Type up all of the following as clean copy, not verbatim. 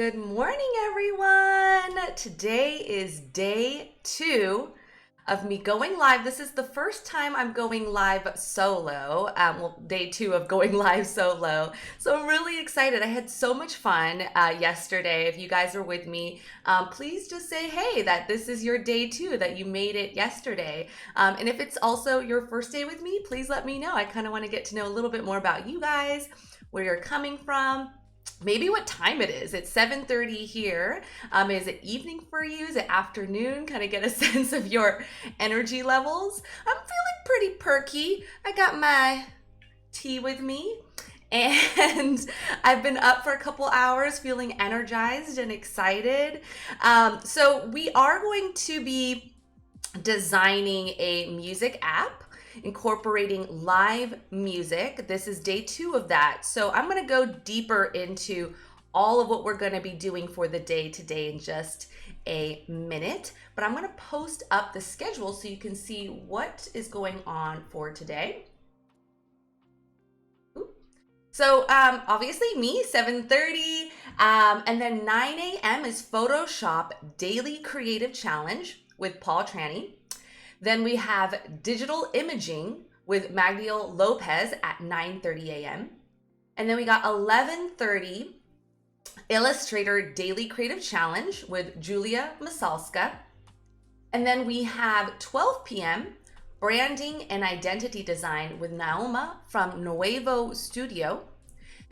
Good morning, everyone. Today is day 2 of me going live. This is the first time I'm going live solo. Day 2 of going live solo. So I'm really excited. I had so much fun yesterday. If you guys are with me, please just say, hey, that this is your day 2, that you made it yesterday. And if it's also your first day with me, please let me know. I kind of want to get to know a little bit more about you guys, where you're coming from. Maybe what time it is. It's 7:30 here. Is it evening for you? Is it afternoon? Kind of get a sense of your energy levels. I'm feeling pretty perky. I got my tea with me and I've been up for a couple hours feeling energized and excited. So we are going to be designing a music app incorporating live music. This is day 2 of that. So I'm going to go deeper into all of what we're going to be doing for the day today in just a minute, but I'm going to post up the schedule so you can see what is going on for today. So obviously me, 7:30, and then 9 a.m. is Photoshop Daily Creative Challenge with Paul Tranny. Then we have digital imaging with Magdiel Lopez at 9:30 a.m. And then we got 11:30 Illustrator Daily Creative Challenge with Julia Masalska. And then we have 12 p.m. Branding and Identity Design with Naoma from Nuevo Studio.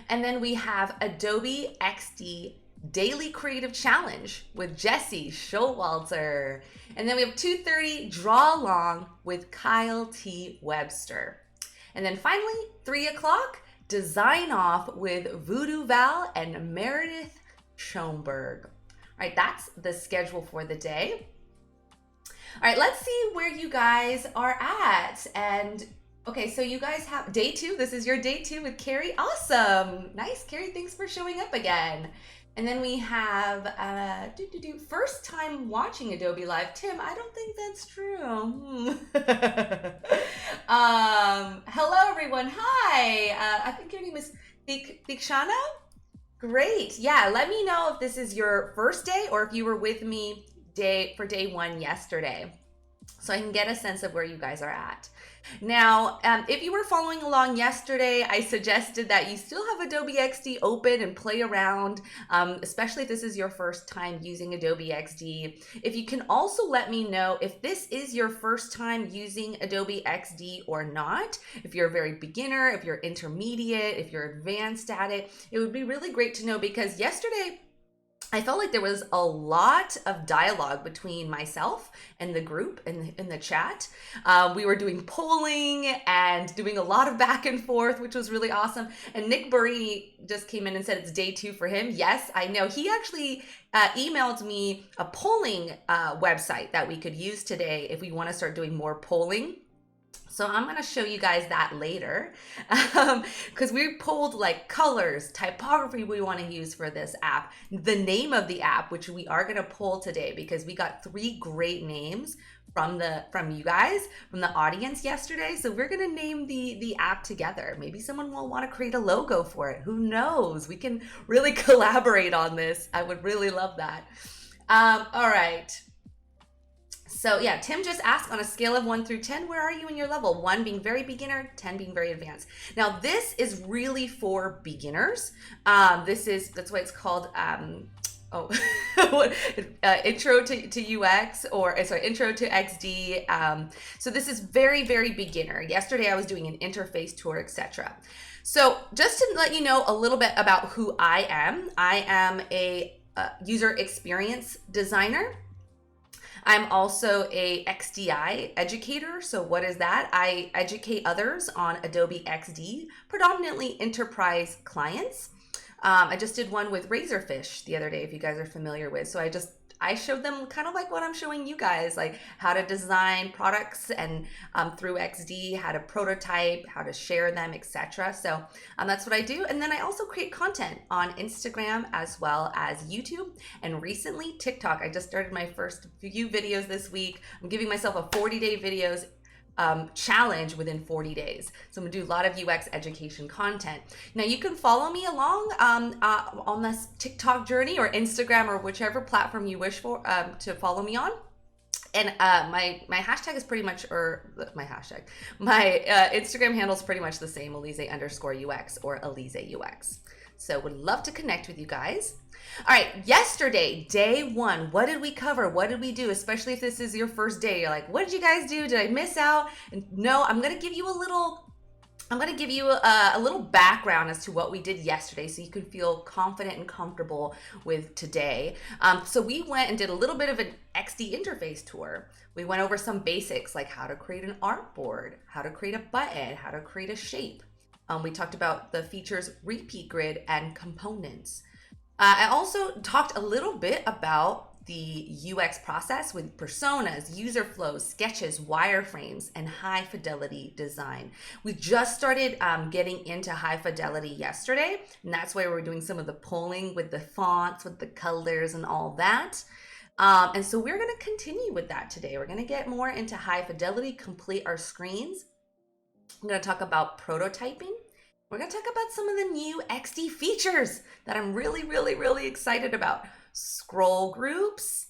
And then we have Adobe XD Daily Creative Challenge with Jesse Showalter. And then we have 2:30 Draw Along with Kyle T. Webster. And then finally, 3 o'clock, Design Off with Voodoo Val and Meredith Schoenberg. All right, that's the schedule for the day. All right, let's see where you guys are at. And okay, so you guys have day 2. This is your day 2 with Carrie. Awesome. Nice, Carrie. Thanks for showing up again. And then we have first time watching Adobe Live. Tim, I don't think that's true. Hello, everyone. Hi. I think your name is Dikshana. Great. Yeah, let me know if this is your first day or if you were with me for day 1 yesterday, so I can get a sense of where you guys are at. Now, if you were following along yesterday, I suggested that you still have Adobe XD open and play around, especially if this is your first time using Adobe XD. If you can also let me know if this is your first time using Adobe XD or not, if you're a very beginner, if you're intermediate, if you're advanced at it, it would be really great to know, because yesterday, I felt like there was a lot of dialogue between myself and the group in the chat. We were doing polling and doing a lot of back and forth, which was really awesome. And Nick Burry just came in and said it's day 2 for him. Yes, I know. He actually emailed me a polling website that we could use today if we want to start doing more polling. So I'm going to show you guys that later, because we pulled like colors, typography we want to use for this app, the name of the app, which we are going to pull today because we got 3 great names from you guys, from the audience yesterday. So we're going to name the app together. Maybe someone will want to create a logo for it. Who knows? We can really collaborate on this. I would really love that. All right. So yeah, Tim just asked, on a scale of 1 through 10, where are you in your level? 1 being very beginner, 10 being very advanced. Now this is really for beginners. That's why it's called intro to UX, or sorry, intro to XD. So this is very, very beginner. Yesterday I was doing an interface tour, etc. So just to let you know a little bit about who I am a user experience designer. I'm also a XDI educator. So what is that? I educate others on Adobe XD, predominantly enterprise clients. I just did one with Razorfish the other day, if you guys are familiar with. So I showed them kind of like what I'm showing you guys, like how to design products and through XD, how to prototype, how to share them, etc. So that's what I do. And then I also create content on Instagram as well as YouTube, and recently TikTok. I just started my first few videos this week. I'm giving myself a 40-day challenge within 40 days. So I'm gonna do a lot of UX education content. Now you can follow me along on this TikTok journey or Instagram or whichever platform you wish for to follow me on. And my hashtag is pretty much, my Instagram handle is pretty much the same, Elizé_UX or Elizé UX. So would love to connect with you guys. All right, yesterday, day one, what did we cover? What did we do? Especially if this is your first day, you're like, what did you guys do? Did I miss out? And no, I'm gonna give you a little background as to what we did yesterday so you can feel confident and comfortable with today. So we went and did a little bit of an XD interface tour. We went over some basics like how to create an artboard, how to create a button, how to create a shape. We talked about the features repeat grid and components. I also talked a little bit about the UX process with personas, user flows, sketches, wireframes, and high fidelity design. We just started getting into high fidelity yesterday, and that's why we're doing some of the pulling with the fonts, with the colors and all that. And so we're gonna continue with that today. We're gonna get more into high fidelity, complete our screens. I'm gonna talk about prototyping. We're gonna talk about some of the new XD features that I'm really excited about. Scroll groups.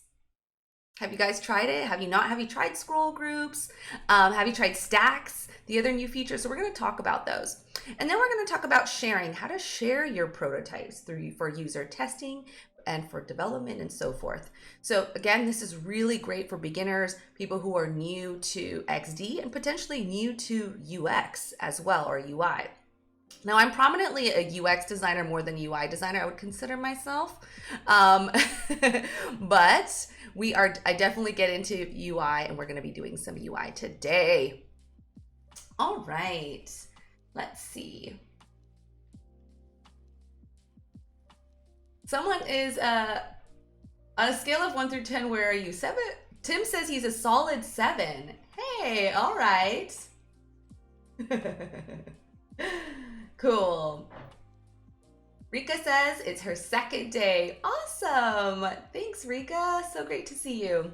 Have you guys tried it? Have you not? Have you tried scroll groups? Have you tried stacks? The other new features. So we're gonna talk about those. And then we're gonna talk about sharing, how to share your prototypes for user testing and for development and so forth. So again, this is really great for beginners, people who are new to XD and potentially new to UX as well, or UI. Now, I'm prominently a UX designer more than UI designer, I would consider myself. But I definitely get into UI, and we're going to be doing some UI today. All right, let's see. Someone is on a scale of 1 through 10, where are you? 7? Tim says he's a solid 7. Hey, all right. Cool. Rika says it's her second day. Awesome. Thanks, Rika. So great to see you.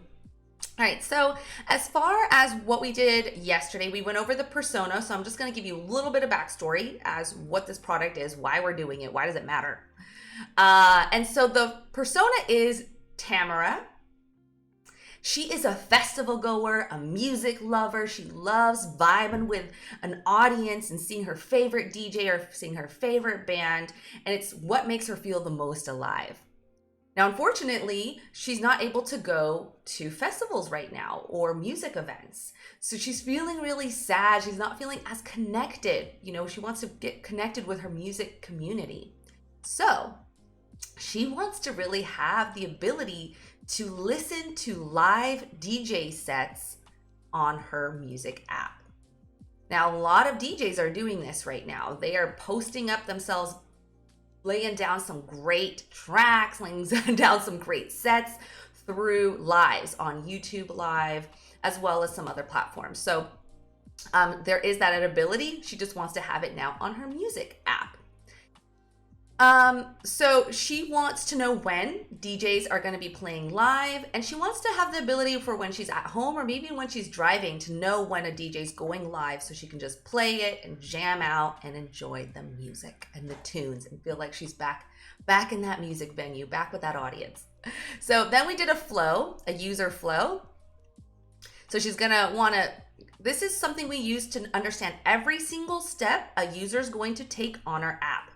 All right, so as far as what we did yesterday, we went over the persona. So I'm just going to give you a little bit of backstory as what this product is, why we're doing it, why does it matter. And so the persona is Tamara. She is a festival goer, a music lover. She loves vibing with an audience and seeing her favorite DJ or seeing her favorite band, and it's what makes her feel the most alive. Now, unfortunately, she's not able to go to festivals right now or music events. So she's feeling really sad. She's not feeling as connected. You know, she wants to get connected with her music community. So she wants to really have the ability to listen to live DJ sets on her music app. Now, a lot of DJs are doing this right now. They are posting up themselves, laying down some great tracks, laying down some great sets through lives on YouTube Live, as well as some other platforms. So there is that ability. She just wants to have it now on her music app. So she wants to know when DJs are going to be playing live, and she wants to have the ability for when she's at home or maybe when she's driving to know when a DJ's going live so she can just play it and jam out and enjoy the music and the tunes and feel like she's back in that music venue, back with that audience. So then we did a flow, a user flow. So she's going to want to, this is something we use to understand every single step a user's going to take on our app.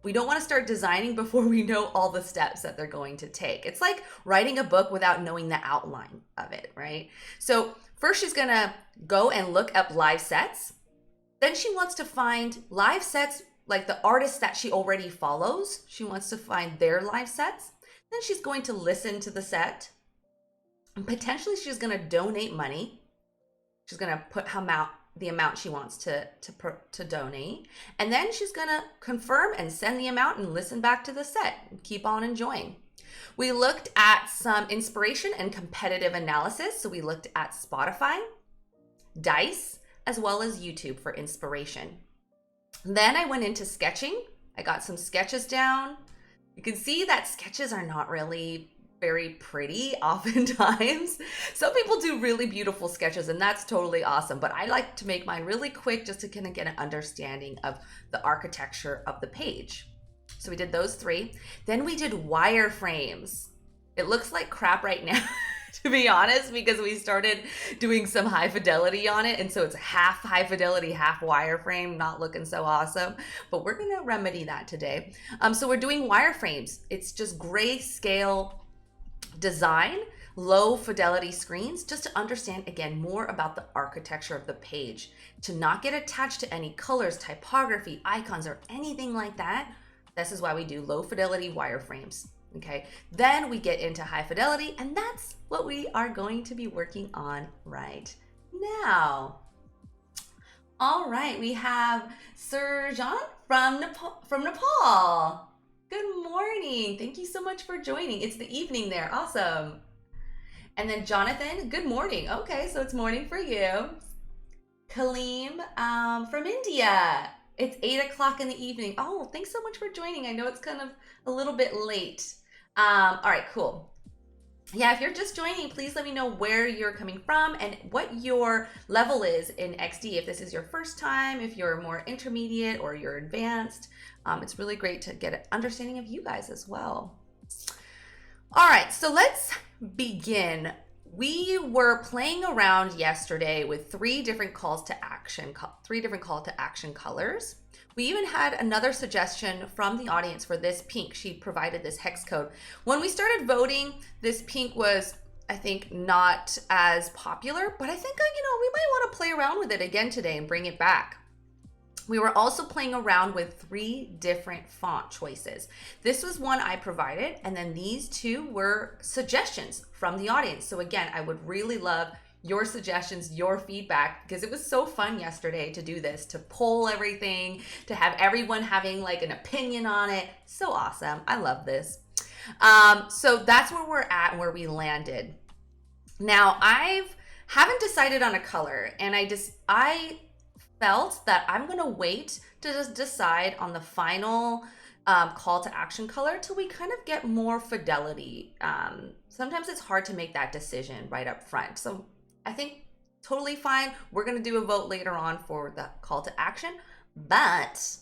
We don't want to start designing before we know all the steps that they're going to take. It's like writing a book without knowing the outline of it, right? So first she's going to go and look up live sets. Then she wants to find live sets like the artists that she already follows. She wants to find their live sets. Then she's going to listen to the set. And potentially she's going to donate money. She's going to put the amount she wants to donate, and then she's gonna confirm and send the amount and listen back to the set and keep on enjoying. We looked at some inspiration and competitive analysis. So we looked at Spotify, Dice, as well as YouTube for inspiration. Then I went into sketching. I got some sketches down. You can see that sketches are not really very pretty oftentimes. Some people do really beautiful sketches, and that's totally awesome, but I like to make mine really quick just to kind of get an understanding of the architecture of the page. So we did those 3. Then we did wireframes. It looks like crap right now, to be honest, because we started doing some high fidelity on it, and so it's half high fidelity, half wireframe, not looking so awesome, but we're gonna remedy that today. So we're doing wireframes. It's just grayscale design, low fidelity screens, just to understand again more about the architecture of the page, to not get attached to any colors, typography, icons, or anything like that. This is why we do low fidelity wireframes. Okay, then we get into high fidelity, and that's what we are going to be working on right now. All right, we have Sir Jean from Nepal. Good morning. Thank you so much for joining. It's the evening there. Awesome. And then Jonathan, good morning. Okay, so it's morning for you. Kaleem from India. It's 8 o'clock in the evening. Oh, thanks so much for joining. I know it's kind of a little bit late. All right, cool. Yeah, if you're just joining, please let me know where you're coming from and what your level is in XD. If this is your first time, if you're more intermediate or you're advanced, it's really great to get an understanding of you guys as well. All right, so let's begin. We were playing around yesterday with 3 different calls to action, 3 different call to action colors. We even had another suggestion from the audience for this pink. She provided this hex code. When we started voting, this pink was, I think, not as popular, but I think, we might want to play around with it again today and bring it back. We were also playing around with 3 different font choices. This was one I provided, and then these 2 were suggestions from the audience. So again, I would really love your suggestions, your feedback, because it was so fun yesterday to do this, to poll everything, to have everyone having like an opinion on it. So awesome. I love this. So that's where we're at and where we landed. Now haven't decided on a color, and I felt that I'm gonna wait to just decide on the final call to action color till we kind of get more fidelity. Sometimes it's hard to make that decision right up front. So I think totally fine. We're gonna do a vote later on for the call to action, but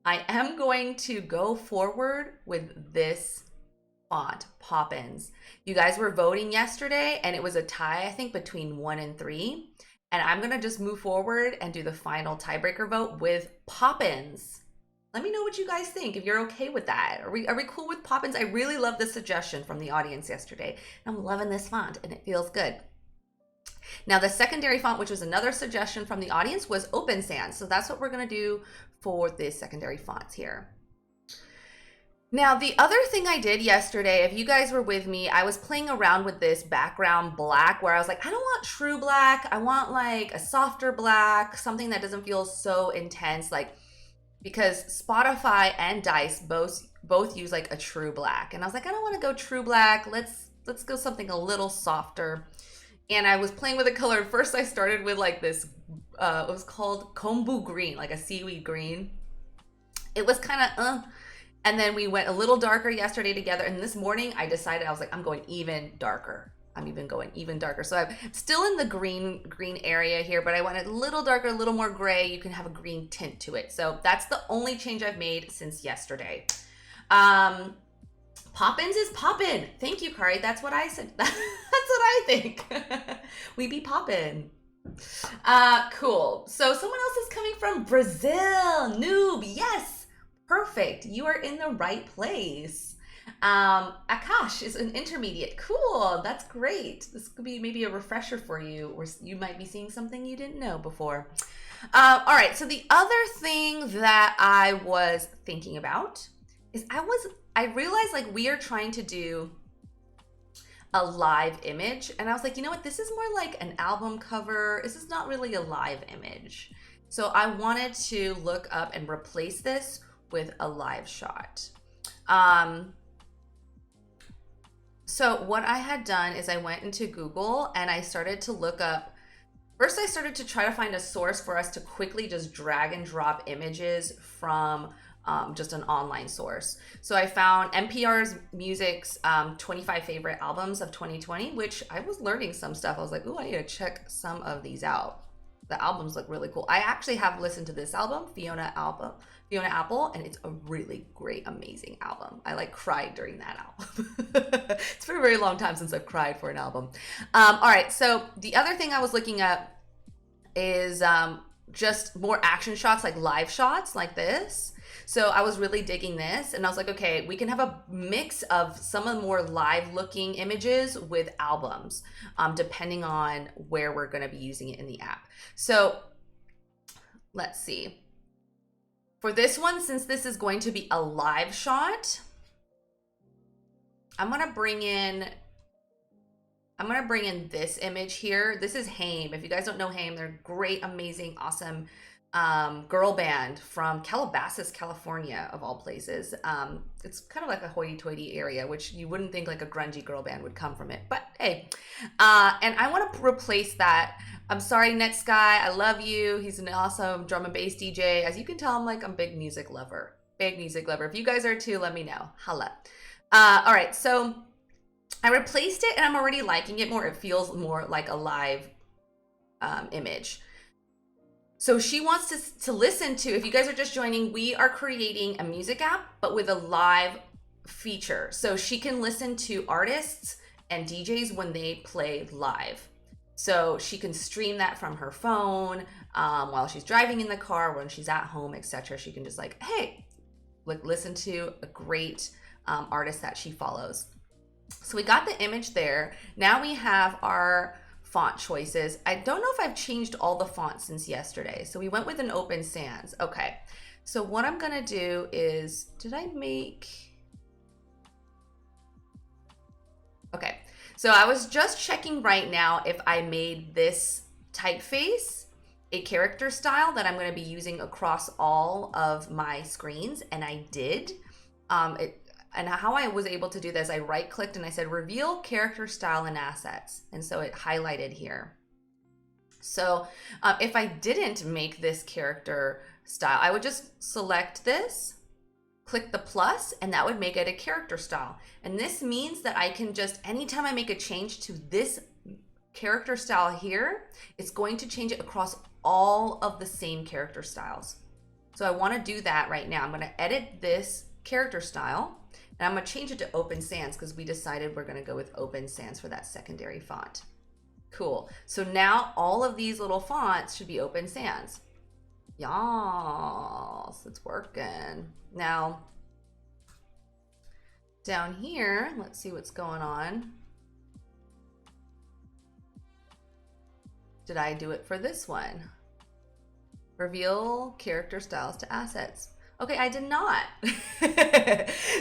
I am going to go forward with this font, Poppins. You guys were voting yesterday and it was a tie, I think, between 1 and 3. And I'm gonna just move forward and do the final tiebreaker vote with Poppins. Let me know what you guys think, if you're okay with that. Are we cool with Poppins? I really love this suggestion from the audience yesterday. I'm loving this font and it feels good. Now the secondary font, which was another suggestion from the audience, was Open Sans. So that's what we're gonna do for the secondary fonts here. Now, the other thing I did yesterday, if you guys were with me, I was playing around with this background black where I was like, I don't want true black. I want like a softer black, something that doesn't feel so intense, like, because Spotify and Dice both use like a true black. And I was like, I don't want to go true black. Let's go something a little softer. And I was playing with the color. First, I started with like this, it was called kombu green, like a seaweed green. It was kind of, and then we went a little darker yesterday together. And this morning I decided, I was like, I'm going even darker. I'm even going even darker. So I'm still in the green area here, but I went a little darker, a little more gray. You can have a green tint to it. So that's the only change I've made since yesterday. Poppins is poppin'. Thank you, Kari. That's what I said. That's what I think. We be poppin'. Cool. So someone else is coming from Brazil. Noob. Yes. Perfect. You are in the right place. Akash is an intermediate. Cool. That's great. This could be maybe a refresher for you, or you might be seeing something you didn't know before. All right. So the other thing that I was thinking about is I realized like we are trying to do a live image, and I was like, you know what? This is more like an album cover. This is not really a live image. So I wanted to look up and replace this with a live shot. So what I had done is I went into Google and I started to look up, first I started to try to find a source for us to quickly just drag and drop images from just an online source. So I found NPR's Music's 25 favorite albums of 2020, which I was learning some stuff. I was like, ooh, I need to check some of these out. The albums look really cool. I actually have listened to this album, Fiona Apple, and it's a really great, amazing album. I like cried during that album. It's been a very long time since I've cried for an album. All right, so the other thing I was looking at is just more action shots, like live shots like this. So I was really digging this, and I was like, okay, we can have a mix of some of the more live looking images with albums, depending on where we're going to be using it in the app. So let's see. For this one, since this is going to be a live shot, I'm going to bring in this image here. This is Haim. If you guys don't know Haim, they're great, amazing, awesome girl band from Calabasas, California, of all places. It's kind of like a hoity-toity area, which you wouldn't think like a grungy girl band would come from it, but hey. And I want to replace that. I'm sorry, next guy, I love you. He's an awesome drum and bass DJ. As you can tell, I'm a big music lover. If you guys are too, let me know. Holla. All right, so I replaced it and I'm already liking it more. It feels more like a live image. So she wants to listen to, if you guys are just joining, we are creating a music app, but with a live feature. So she can listen to artists and DJs when they play live. So she can stream that from her phone while she's driving in the car, when she's at home, etc. She can just like, hey, listen to a great artist that she follows. So we got the image there. Now we have our font choices. I don't know if I've changed all the fonts since yesterday. So we went with an Open Sans. Okay. So what I'm going to do is, okay. So I was just checking right now if I made this typeface a character style that I'm going to be using across all of my screens. And I did. And how I was able to do this, I right clicked and I said reveal character style and assets. And so it highlighted here. So if I didn't make this character style, I would just select this, click the plus, and that would make it a character style. And this means that I can just, anytime I make a change to this character style here, it's going to change it across all of the same character styles. So I want to do that right now. I'm going to edit this character style. And I'm going to change it to Open Sans because we decided we're going to go with Open Sans for that secondary font. Cool. So now all of these little fonts should be Open Sans. Yes, it's working. Now, down here, let's see what's going on. Did I do it for this one? Reveal character styles to assets. Okay, I did not.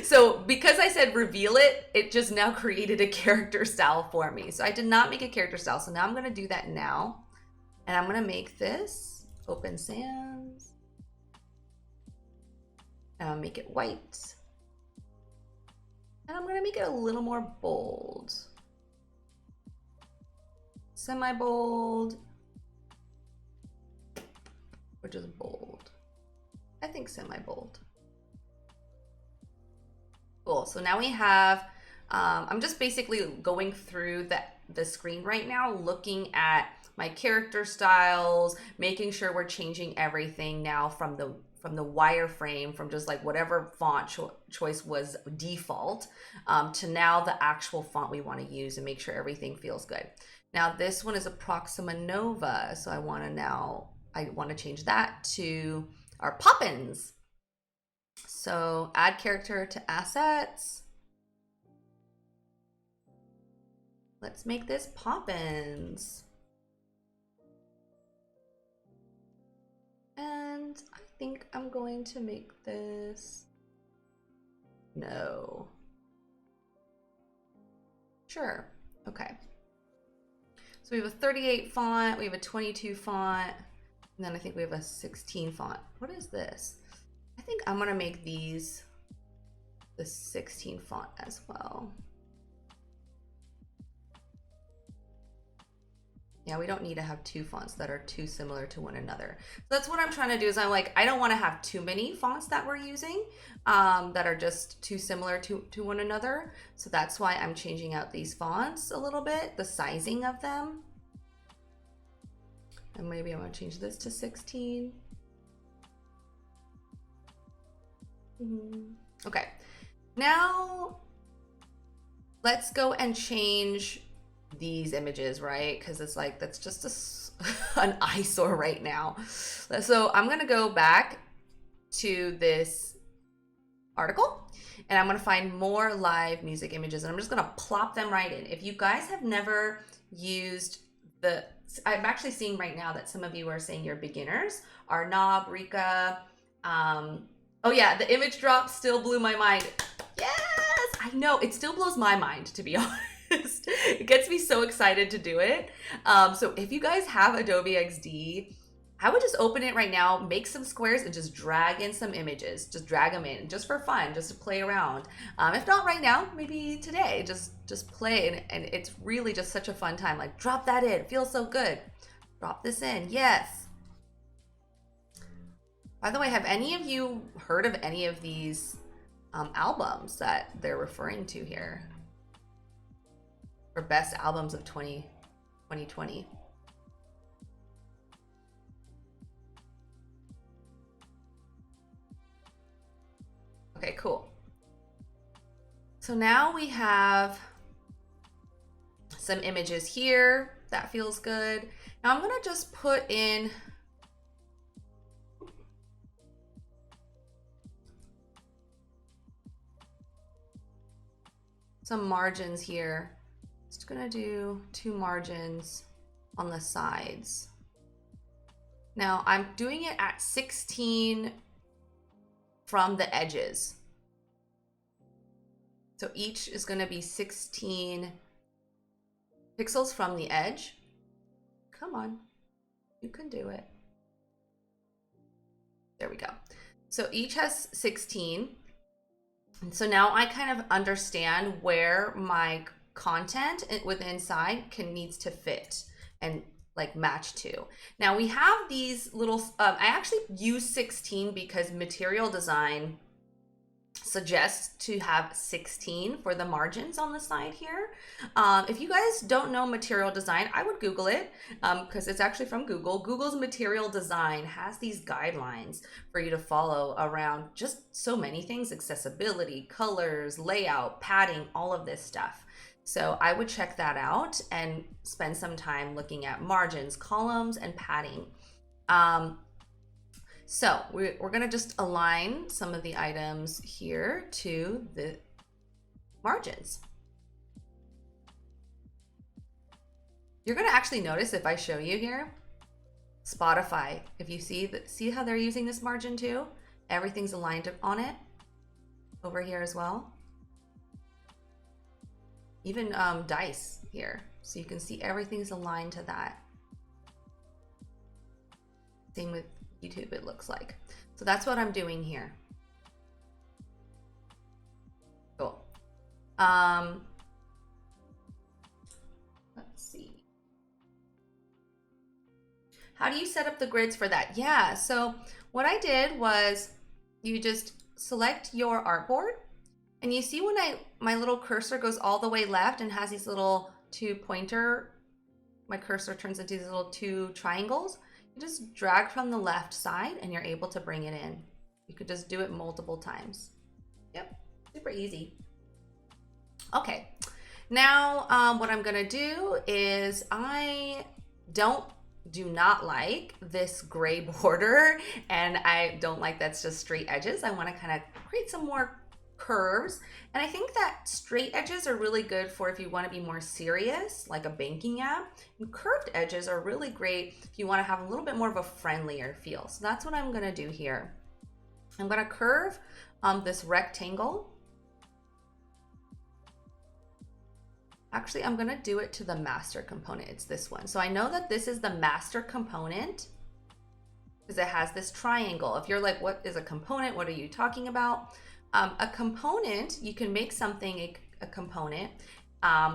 So because I said reveal it, it just now created a character style for me. So I did not make a character style. So now I'm going to do that now. And I'm going to make this Open Sans. And I'll make it white. And I'm going to make it a little more bold. Semi-bold. Or just bold. I think semi-bold. Cool, so now we have, I'm just basically going through the screen right now, looking at my character styles, making sure we're changing everything now from the wireframe, from just like whatever font choice was default, to now the actual font we want to use, and make sure everything feels good. Now this one is a Proxima Nova, so I want to change that to our Poppins. So add character to assets. Let's make this Poppins. And I think I'm going to make this, no. Sure, okay. So we have a 38 font, we have a 22 font, and then I think we have a 16 font. What is this? I think I'm gonna make these the 16 font as well. Yeah, we don't need to have two fonts that are too similar to one another. So that's what I'm trying to do is I'm like, I don't want to have too many fonts that we're using that are just too similar to one another. So that's why I'm changing out these fonts a little bit, the sizing of them. And maybe I'm going to change this to 16. Okay, now let's go and change these images, right? Because it's like, that's just an eyesore right now. So I'm gonna go back to this article and I'm gonna find more live music images and I'm just gonna plop them right in. If you guys have never used I'm actually seeing right now that some of you are saying you're beginners. Arnab, Rika, oh yeah, the image drop still blew my mind. Yes, I know, it still blows my mind, to be honest. It gets me so excited to do it. So if you guys have Adobe XD, I would just open it right now, make some squares and just drag in some images. Just drag them in just for fun, just to play around. If not right now, maybe today, just play. And it's really just such a fun time. Like drop that in, it feels so good. Drop this in, yes. By the way, have any of you heard of any of these albums that they're referring to here? For best albums of 2020. Okay, cool. So now we have some images here. That feels good. Now I'm gonna just put in some margins here. Just gonna do 2 margins on the sides. Now I'm doing it at 16 from the edges. So each is gonna be 16 pixels from the edge. Come on, you can do it. There we go. So each has 16. And so now I kind of understand where my content within inside needs to fit and like match to. Now we have these little, I actually use 16 because material design suggests to have 16 for the margins on the side here. If you guys don't know material design, I would Google it because it's actually from Google. Google's material design has these guidelines for you to follow around just so many things: accessibility, colors, layout, padding, all of this stuff. So I would check that out and spend some time looking at margins, columns, and padding. So we're gonna just align some of the items here to the margins. You're gonna actually notice if I show you here, Spotify, if you see how they're using this margin too? Everything's aligned on it over here as well. Even Dice here, so you can see everything's aligned to that. Same with YouTube, it looks like. So that's what I'm doing here. Cool. Let's see. How do you set up the grids for that? Yeah, so what I did was you just select your artboard and you see when my little cursor goes all the way left and has these little 2 pointer, my cursor turns into these little 2 triangles. You just drag from the left side and you're able to bring it in. You could just do it multiple times. Yep, super easy. Okay, now what I'm gonna do is I do not like this gray border, and I don't like that's just straight edges. I wanna kind of create some more curves, and I think that straight edges are really good for if you want to be more serious, like a banking app, and curved edges are really great if you want to have a little bit more of a friendlier feel. So that's what I'm going to do here. I'm going to curve this rectangle. Actually, I'm going to do it to the master component. It's this one. So I know that this is the master component because it has this triangle. If you're like, what is a component? What are you talking about? A component, you can make something a component,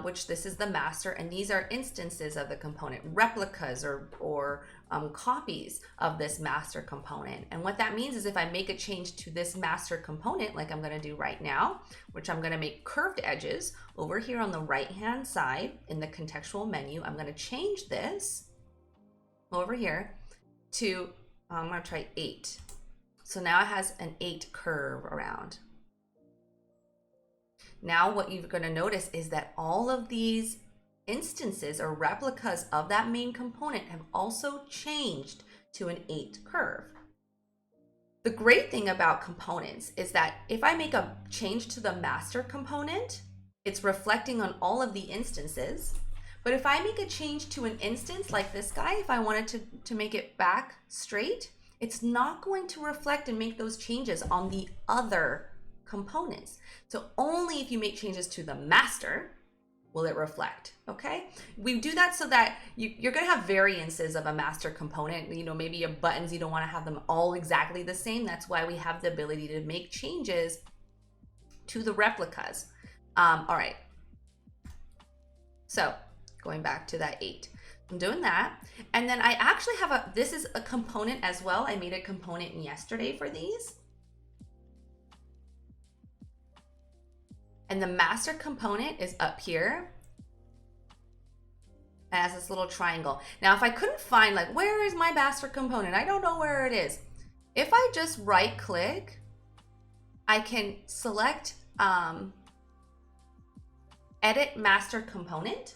which this is the master, and these are instances of the component, replicas or copies of this master component. And what that means is if I make a change to this master component, like I'm going to do right now, which I'm going to make curved edges over here on the right hand side in the contextual menu, I'm going to change this over here to, I'm going to try 8. So now it has an 8 curve around. Now what you're going to notice is that all of these instances or replicas of that main component have also changed to an 8 curve. The great thing about components is that if I make a change to the master component, it's reflecting on all of the instances. But if I make a change to an instance like this guy, if I wanted to make it back straight, it's not going to reflect and make those changes on the other components. So only if you make changes to the master will it reflect, okay? We do that so that you're gonna have variances of a master component. You know, maybe your buttons, you don't wanna have them all exactly the same. That's why we have the ability to make changes to the replicas. All right, so going back to that 8. I'm doing that. And then I actually have this is a component as well. I made a component yesterday for these. And the master component is up here. It has this little triangle. Now, if I couldn't find, like, where is my master component? I don't know where it is. If I just right click, I can select edit master component.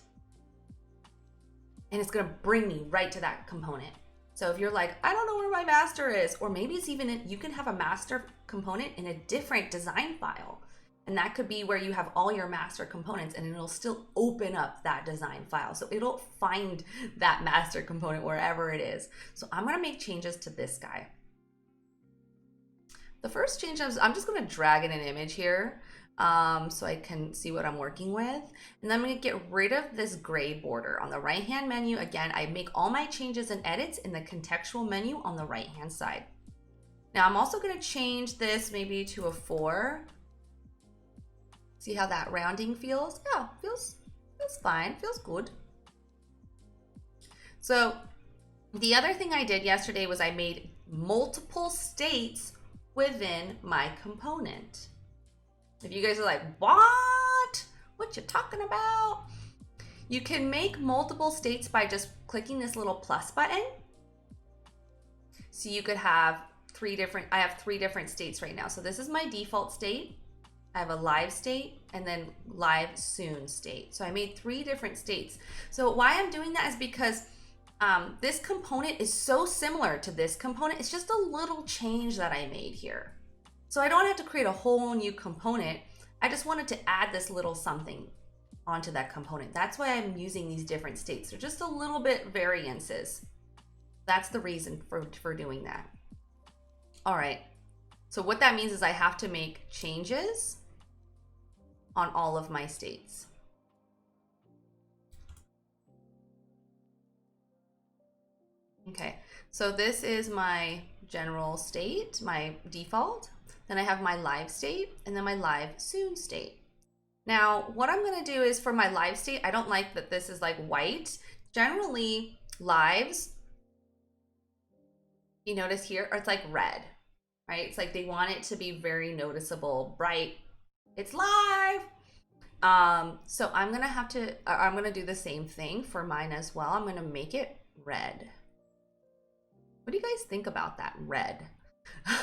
And it's gonna bring me right to that component. So if you're like, I don't know where my master is, or maybe it's even, you can have a master component in a different design file. And that could be where you have all your master components and it'll still open up that design file. So it'll find that master component wherever it is. So I'm gonna make changes to this guy. The first change, I'm just gonna drag in an image here so I can see what I'm working with. And then I'm gonna get rid of this gray border. On the right-hand menu, again, I make all my changes and edits in the contextual menu on the right-hand side. Now I'm also gonna change this maybe to a 4. See how that rounding feels? Yeah, feels fine, feels good. So the other thing I did yesterday was I made multiple states within my component. If you guys are like, what you talking about? You can make multiple states by just clicking this little plus button. So you could have I have 3 different states right now. So this is my default state. I have a live state and then live soon state. So I made 3 different states. So why I'm doing that is because this component is so similar to this component. It's just a little change that I made here. So I don't have to create a whole new component. I just wanted to add this little something onto that component. That's why I'm using these different states. They're just a little bit variances. That's the reason for doing that. All right. So what that means is I have to make changes on all of my states. Okay, so this is my general state, my default. Then I have my live state and then my live soon state. Now, what I'm gonna do is for my live state, I don't like that this is like white. Generally, lives, you notice here, it's like red, right? It's like they want it to be very noticeable, bright. It's live. So I'm gonna do the same thing for mine as well. I'm gonna make it red. What do you guys think about that red?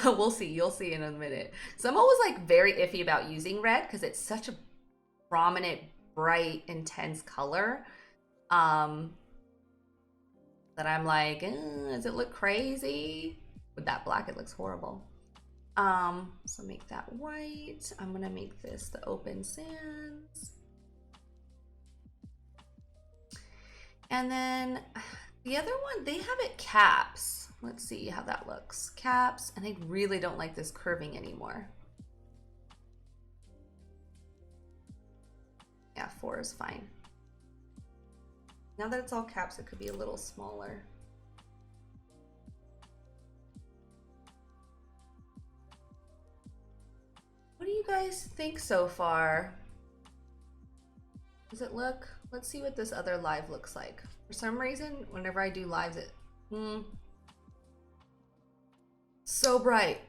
We'll see, you'll see in a minute. So I'm always like very iffy about using red because it's such a prominent, bright, intense color. That I'm like, does it look crazy? With that black, it looks horrible. So make that white. I'm gonna make this the open sans. And then the other one, they have it caps. Let's see how that looks. Caps, and I really don't like this curving anymore. Yeah, 4 is fine. Now that it's all caps, it could be a little smaller. What do you guys think so far? Does it look? Let's see what this other live looks like. For some reason, whenever I do lives, it so bright.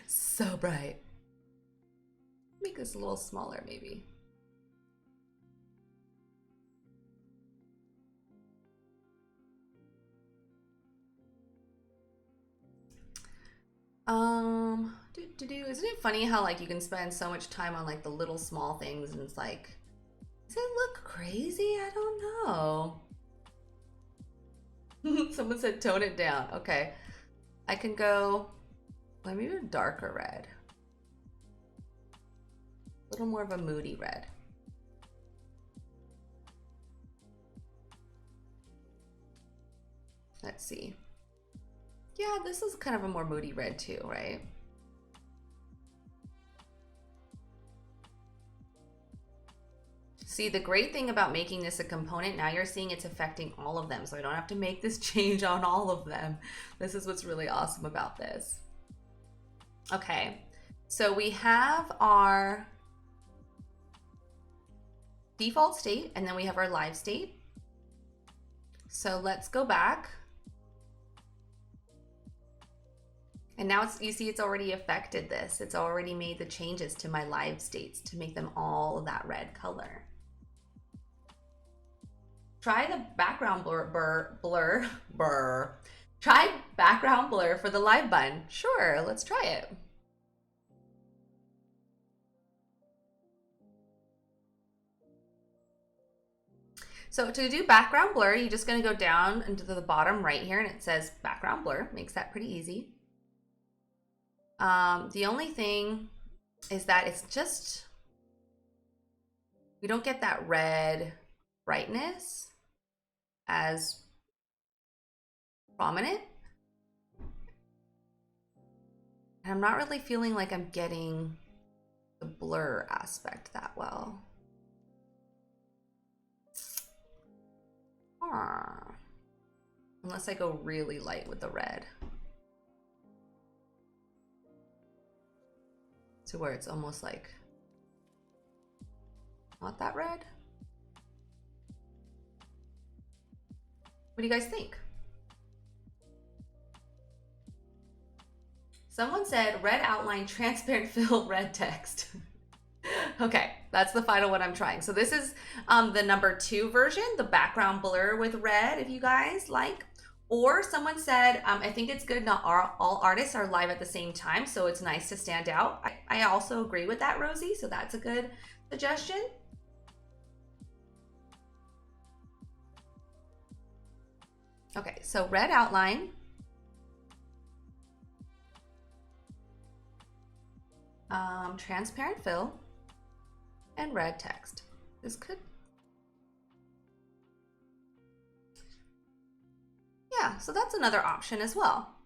So bright. Make this a little smaller, maybe. Isn't it funny how like you can spend so much time on like the little small things and it's like, does it look crazy? I don't know. Someone said tone it down. Okay. I can go, let me do a darker red. A little more of a moody red. Let's see. Yeah, this is kind of a more moody red too, right? See, the great thing about making this a component, now you're seeing it's affecting all of them, so I don't have to make this change on all of them. This is what's really awesome about this. Okay, so we have our default state, and then we have our live state. So let's go back. And now you see it's already affected this. It's already made the changes to my live states to make them all that red color. Try the background blur. Try background blur for the live button. Sure, let's try it. So to do background blur, you're just gonna go down into the bottom right here and it says background blur. Makes that pretty easy. The only thing is that it's just, we don't get that red brightness as prominent. And I'm not really feeling like I'm getting the blur aspect that well. Unless I go really light with the red. To where it's almost like not that red. What do you guys think? Someone said red outline, transparent fill, red text. Okay, that's the final one I'm trying. So this is the number 2 version, the background blur with red, if you guys like. Or someone said, I think it's good not all artists are live at the same time, so it's nice to stand out. I also agree with that, Rosie, so that's a good suggestion. Okay, so red outline. Transparent fill and red text. This could, yeah, so that's another option as well.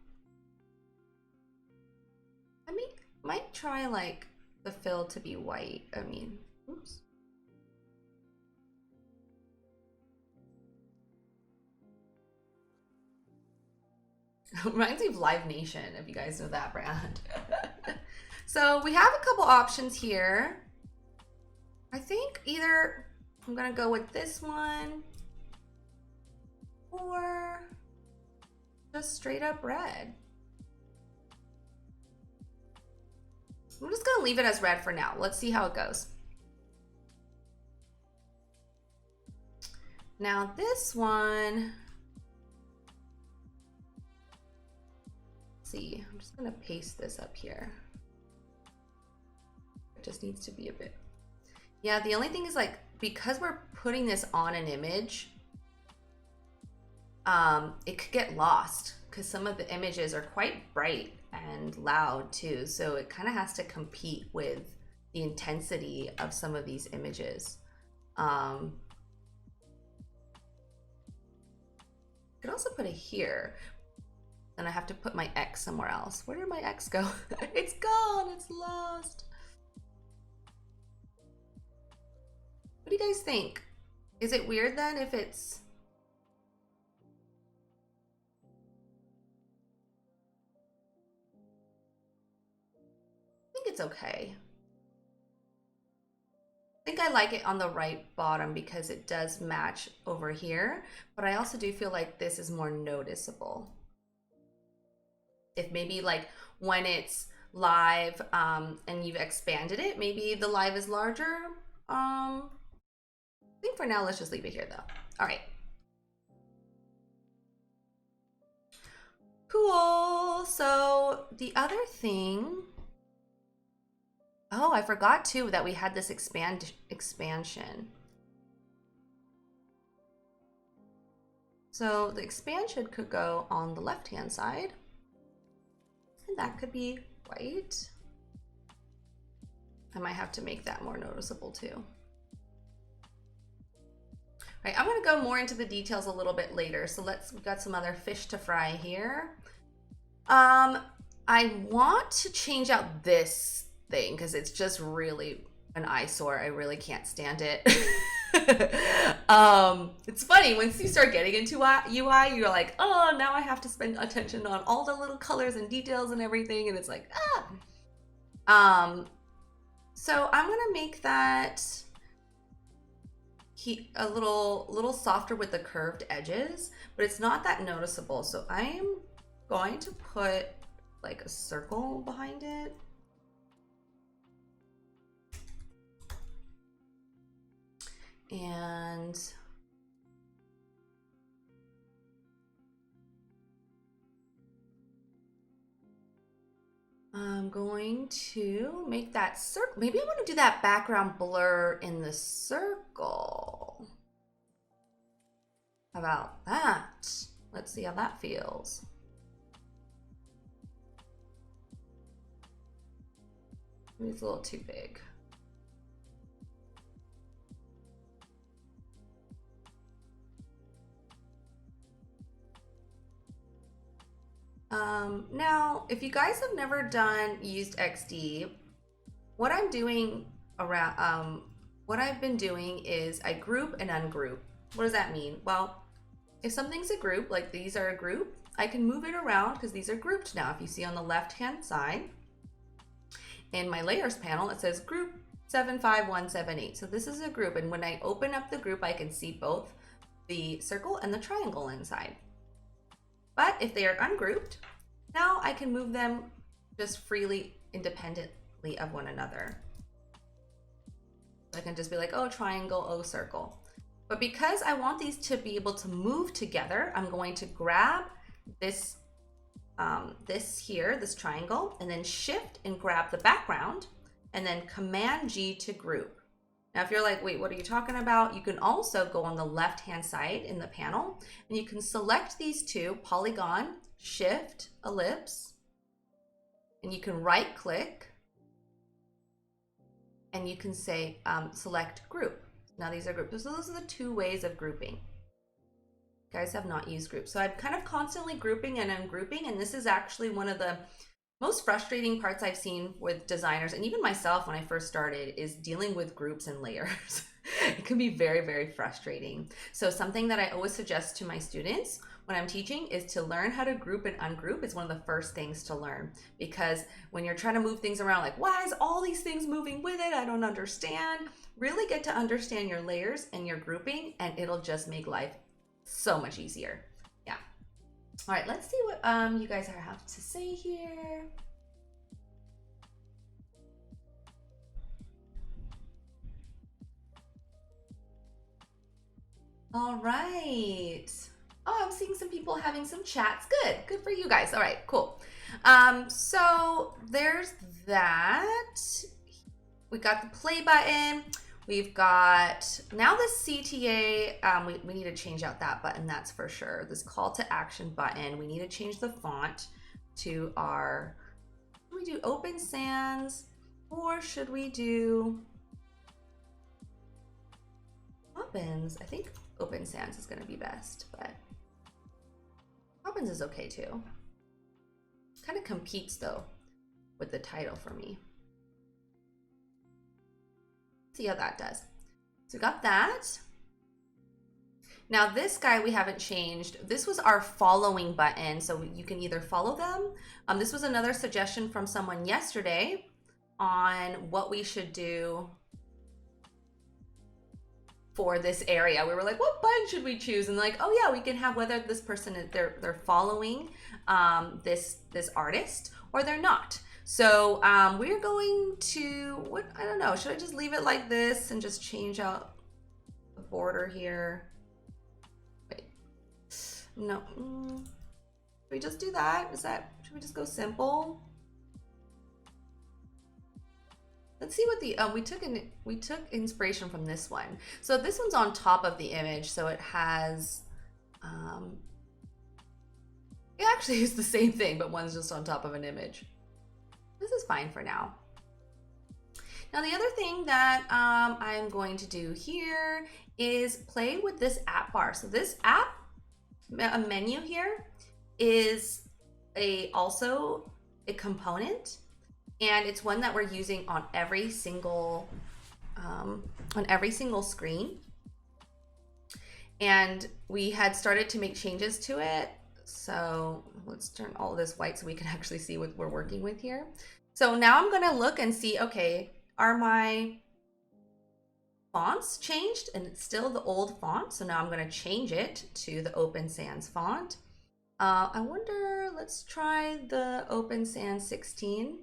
I might try like the fill to be white. Oops. Reminds me of Live Nation, if you guys know that brand. So we have a couple options here. I think either I'm gonna go with this one or just straight up red. I'm just gonna leave it as red for now. Let's see how it goes. Now this one, let's see, I'm just gonna paste this up here. It just needs to be a bit. Yeah, the only thing is like, because we're putting this on an image, it could get lost because some of the images are quite bright and loud too. So it kind of has to compete with the intensity of some of these images. Could also put it here. Then I have to put my X somewhere else. Where did my X go? It's gone, it's lost. What do you guys think? Is it weird then if it's... I think it's okay. I like it on the right bottom because it does match over here, but I also do feel like this is more noticeable. If maybe like when it's live and you've expanded it, maybe the live is larger. I think for now, let's just leave it here though. All right. Cool. So the other thing, oh, I forgot too that we had this expansion. So the expansion could go on the left-hand side, and that could be white. I might have to make that more noticeable too. All right, I'm gonna go more into the details a little bit later. So we've got some other fish to fry here. I want to change out this thing because it's just really an eyesore. I really can't stand it. It's funny, once you start getting into UI, you're like, oh, now I have to spend attention on all the little colors and details and everything, and it's like, so I'm gonna make that a little softer with the curved edges, but it's not that noticeable. So I am going to put like a circle behind it. And I'm going to make that circle. Maybe I want to do that background blur in the circle. How about that? Let's see how that feels. Maybe it's a little too big. Now, if you guys have never used XD, what I'm doing around, what I've been doing is I group and ungroup. What does that mean? Well, if something's a group, like these are a group, I can move it around because these are grouped now. If you see on the left-hand side, in my layers panel, it says group 75178. So this is a group, and when I open up the group, I can see both the circle and the triangle inside. But if they are ungrouped, now I can move them just freely, independently of one another. I can just be like, oh, triangle, oh, circle. But because I want these to be able to move together, I'm going to grab this, this triangle, and then shift and grab the background, and then Command G to group. Now, if you're like, wait, what are you talking about? You can also go on the left-hand side in the panel, and you can select these two, polygon, shift, ellipse, and you can right-click, and you can say select group. Now these are groups. So those are the two ways of grouping. You guys have not used groups. So I'm kind of constantly grouping and ungrouping, and this is actually one of the most frustrating parts I've seen with designers, and even myself when I first started, is dealing with groups and layers. It can be very, very frustrating. So something that I always suggest to my students when I'm teaching is to learn how to group and ungroup. It's one of the first things to learn, because when you're trying to move things around, like, why is all these things moving with it? I don't understand. Really get to understand your layers and your grouping, and it'll just make life so much easier. Yeah. All right, let's see what you guys have to say here. All right. Oh, I'm seeing some people having some chats. Good for you guys. All right, cool. So there's that. We got the play button. We've got now the CTA. We need to change out that button, that's for sure. This call to action button, we need to change the font to our, should we do Open Sans, or should we do Poppins? I think Open Sans is gonna be best, but Poppins is okay too. Kind of competes though with the title for me. See how that does. So we got that. Now this guy we haven't changed. This was our following button, so you can either follow them. This was another suggestion from someone yesterday on what we should do for this area. We were like, what button should we choose? And like, oh yeah, we can have whether this person is they're following this artist or they're not. So we're going to I don't know, should I just leave it like this and just change out the border here? Wait, no. Should we just do that? Should we just go simple? Let's see what the we took inspiration from this one. So this one's on top of the image, so it has it actually is the same thing, but one's just on top of an image. This is fine for now. Now the other thing that I'm going to do here is play with this app bar. So this app, a menu here, is also a component, and it's one that we're using on every single screen. And we had started to make changes to it. So let's turn all of this white so we can actually see what we're working with here. So now I'm gonna look and see, okay, are my fonts changed? And it's still the old font. So now I'm gonna change it to the Open Sans font. I wonder, let's try the Open Sans 16.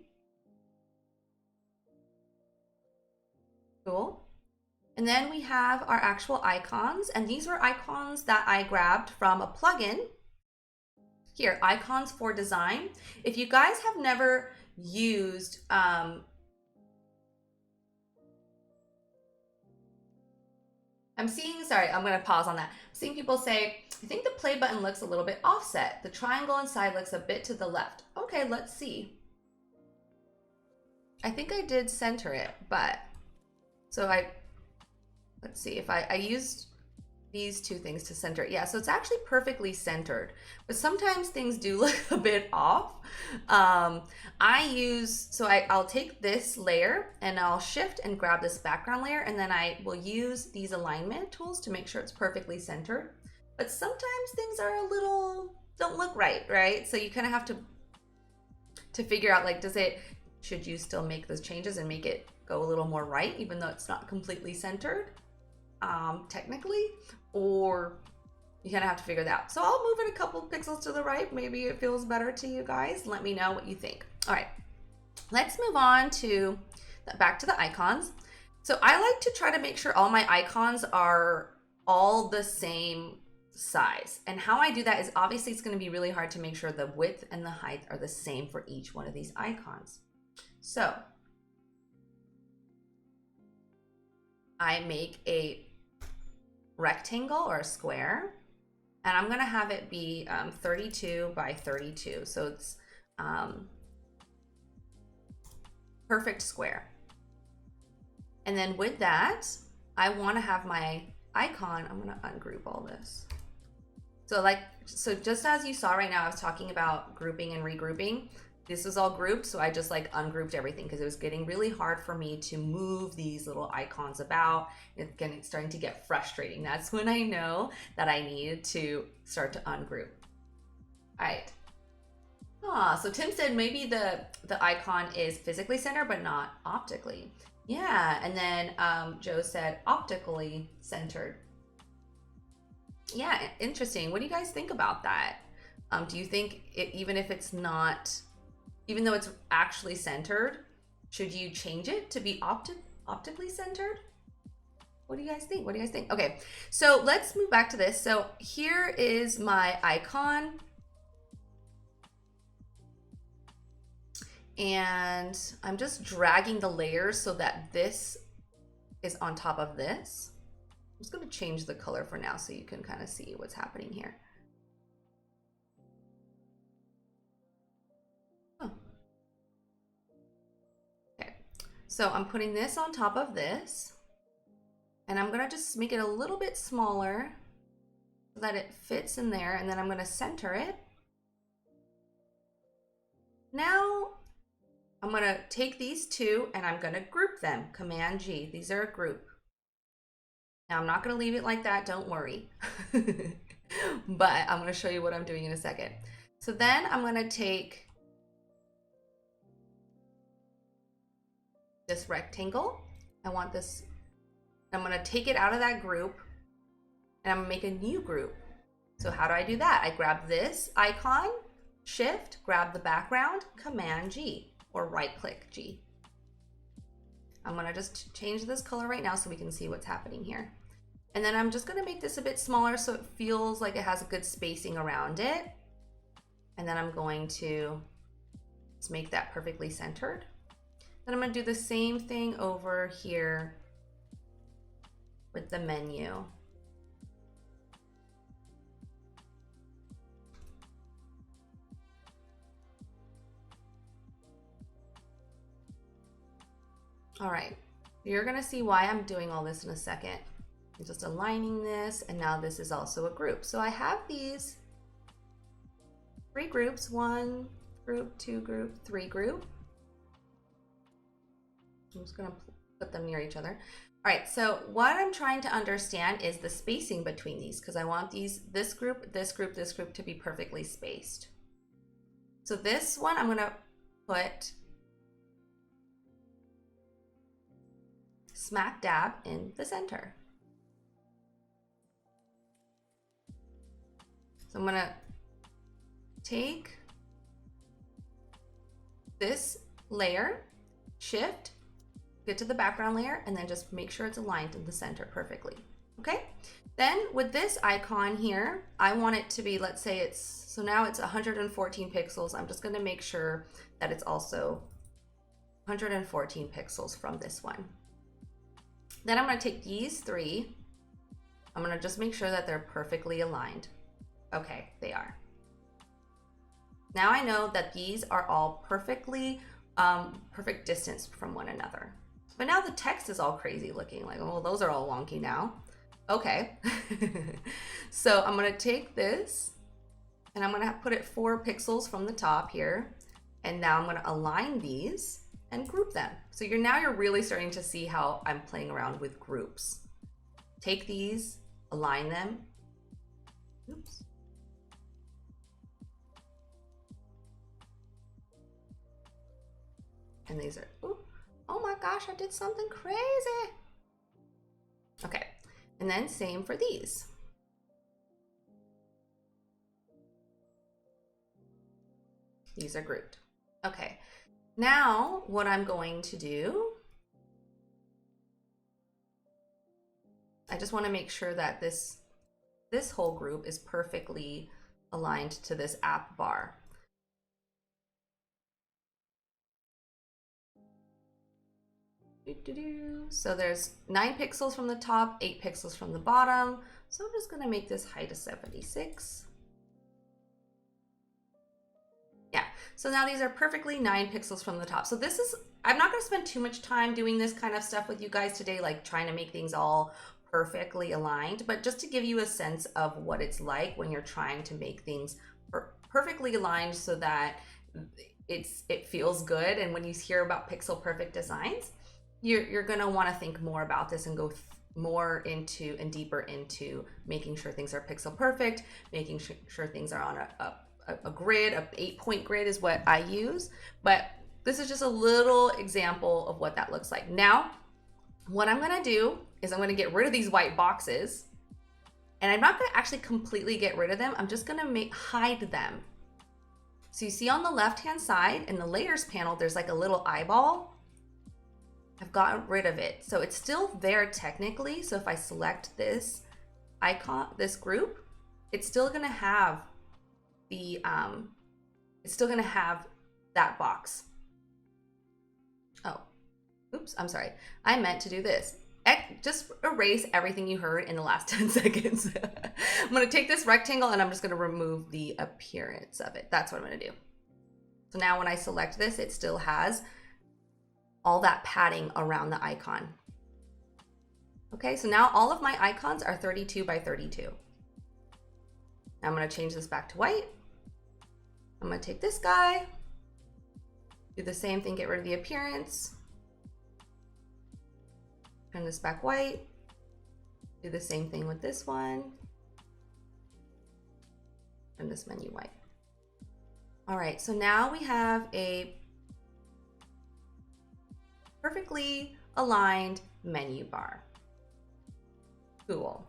Cool. And then we have our actual icons, and these were icons that I grabbed from a plugin. Here, icons for design. If you guys have never used I'm seeing, sorry, I'm gonna pause on that. I'm seeing people say, I think the play button looks a little bit offset. The triangle inside looks a bit to the left. Okay, let's see. I think I did center it, but so let's see if I used these two things to center it. Yeah, so it's actually perfectly centered, but sometimes things do look a bit off. I'll take this layer and I'll shift and grab this background layer, and then I will use these alignment tools to make sure it's perfectly centered. But sometimes things are don't look right? So you kind of have to figure out, like, should you still make those changes and make it go a little more right, even though it's not completely centered, technically, or you kind of have to figure that out. So I'll move it a couple pixels to the right. Maybe it feels better to you guys. Let me know what you think. All right, let's move on to back to the icons. So I like to try to make sure all my icons are all the same size. And how I do that is, obviously it's going to be really hard to make sure the width and the height are the same for each one of these icons. So I make a rectangle or a square, and I'm gonna have it be 32 by 32. So it's perfect square. And then with that, I wanna have my icon, I'm gonna ungroup all this. So just as you saw right now, I was talking about grouping and regrouping. This is all grouped, so I just like ungrouped everything because it was getting really hard for me to move these little icons about. It's starting to get frustrating. That's when I know that I needed to start to ungroup. All right. So Tim said maybe the icon is physically centered, but not optically. Yeah, and then Joe said optically centered. Yeah, interesting. What do you guys think about that? Do you think even if it's not, even though it's actually centered, should you change it to be optically centered? What do you guys think? What do you guys think? Okay, so let's move back to this. So here is my icon. And I'm just dragging the layers so that this is on top of this. I'm just going to change the color for now so you can kind of see what's happening here. Okay, so I'm putting this on top of this, and I'm going to just make it a little bit smaller so that it fits in there, and then I'm going to center it. Now I'm going to take these two and I'm going to group them. Command G. These are a group. Now I'm not going to leave it like that. Don't worry. But I'm going to show you what I'm doing in a second. So then I'm going to take this rectangle. I want this I'm gonna take it out of that group and I'm gonna make a new group. So how do I do that? I grab this icon, Shift, grab the background, Command G, or right click G. I'm gonna just change this color right now so we can see what's happening here. And then I'm just gonna make this a bit smaller so it feels like it has a good spacing around it. And then I'm going to just make that perfectly centered. Then I'm gonna do the same thing over here with the menu. All right, you're gonna see why I'm doing all this in a second. I'm just aligning this, and now this is also a group. So I have these 3 groups, 1 group, 2 group, 3 group. I'm just gonna put them near each other. All right, so what I'm trying to understand is the spacing between these, because I want this group, this group, this group to be perfectly spaced. So this one I'm gonna put smack dab in the center. So I'm gonna take this layer, Shift, get to the background layer, and then just make sure it's aligned in the center perfectly. Okay? Then with this icon here, I want it to be, let's say so now it's 114 pixels. I'm just gonna make sure that it's also 114 pixels from this one. Then I'm gonna take these 3. I'm gonna just make sure that they're perfectly aligned. Okay, they are. Now I know that these are all perfectly, perfect distance from one another. But now the text is all crazy looking, like, oh, those are all wonky now. Okay. So I'm gonna take this and I'm gonna put it 4 pixels from the top here. And now I'm gonna align these and group them. So now you're really starting to see how I'm playing around with groups. Take these, align them. Oops. And these are, ooh, oh my gosh, I did something crazy. Okay, and then same for these. These are grouped. Okay, now what I'm going to do, I just want to make sure that this whole group is perfectly aligned to this app bar. So there's 9 pixels from the top, 8 pixels from the bottom. So I'm just gonna make this height a 76. Yeah, so now these are perfectly 9 pixels from the top. So this is, I'm not gonna spend too much time doing this kind of stuff with you guys today, like trying to make things all perfectly aligned, but just to give you a sense of what it's like when you're trying to make things perfectly aligned so that it feels good. And when you hear about pixel perfect designs, you're going to want to think more about this and go more into and deeper into making sure things are pixel perfect, making sure things are on a grid. A 8-point grid is what I use, but this is just a little example of what that looks like. Now, what I'm going to do is I'm going to get rid of these white boxes, and I'm not going to actually completely get rid of them. I'm just going to hide them. So you see on the left-hand side in the layers panel, there's like a little eyeball. I've gotten rid of it. So it's still there technically. So if I select this icon, this group, it's still gonna have the, it's still gonna have that box. Oh, oops, I'm sorry. I meant to do this. Just erase everything you heard in the last 10 seconds. I'm gonna take this rectangle and I'm just gonna remove the appearance of it. That's what I'm gonna do. So now when I select this, it still has all that padding around the icon. Okay, so now all of my icons are 32 by 32. Now I'm gonna change this back to white. I'm gonna take this guy, do the same thing, get rid of the appearance, turn this back white, do the same thing with this one, turn this menu white. All right, so now we have a perfectly aligned menu bar. Cool.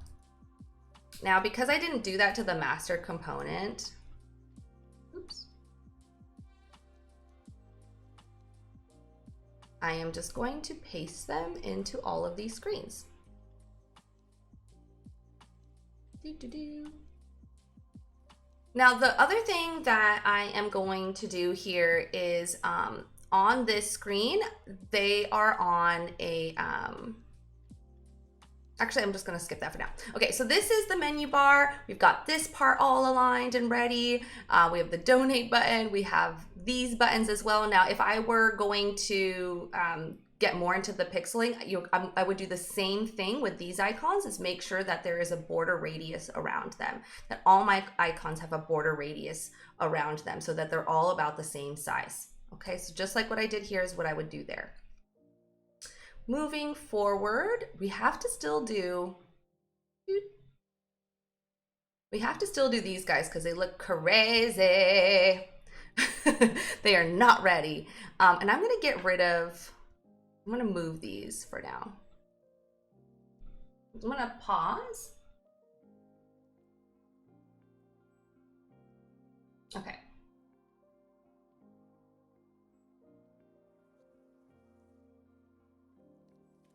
Now, because I didn't do that to the master component, oops, I am just going to paste them into all of these screens. Now, the other thing that I am going to do here is on this screen, they are on a, actually, I'm just gonna skip that for now. Okay, so this is the menu bar. We've got this part all aligned and ready. We have the donate button. We have these buttons as well. Now, if I were going to get more into the pixeling, I would do the same thing with these icons, is make sure that there is a border radius around them, that all my icons have a border radius around them so that they're all about the same size. Okay, so just like what I did here is what I would do there. Moving forward, we have to still do these guys because they look crazy. They are not ready. And I'm gonna get rid of, I'm gonna move these for now. I'm gonna pause. Okay.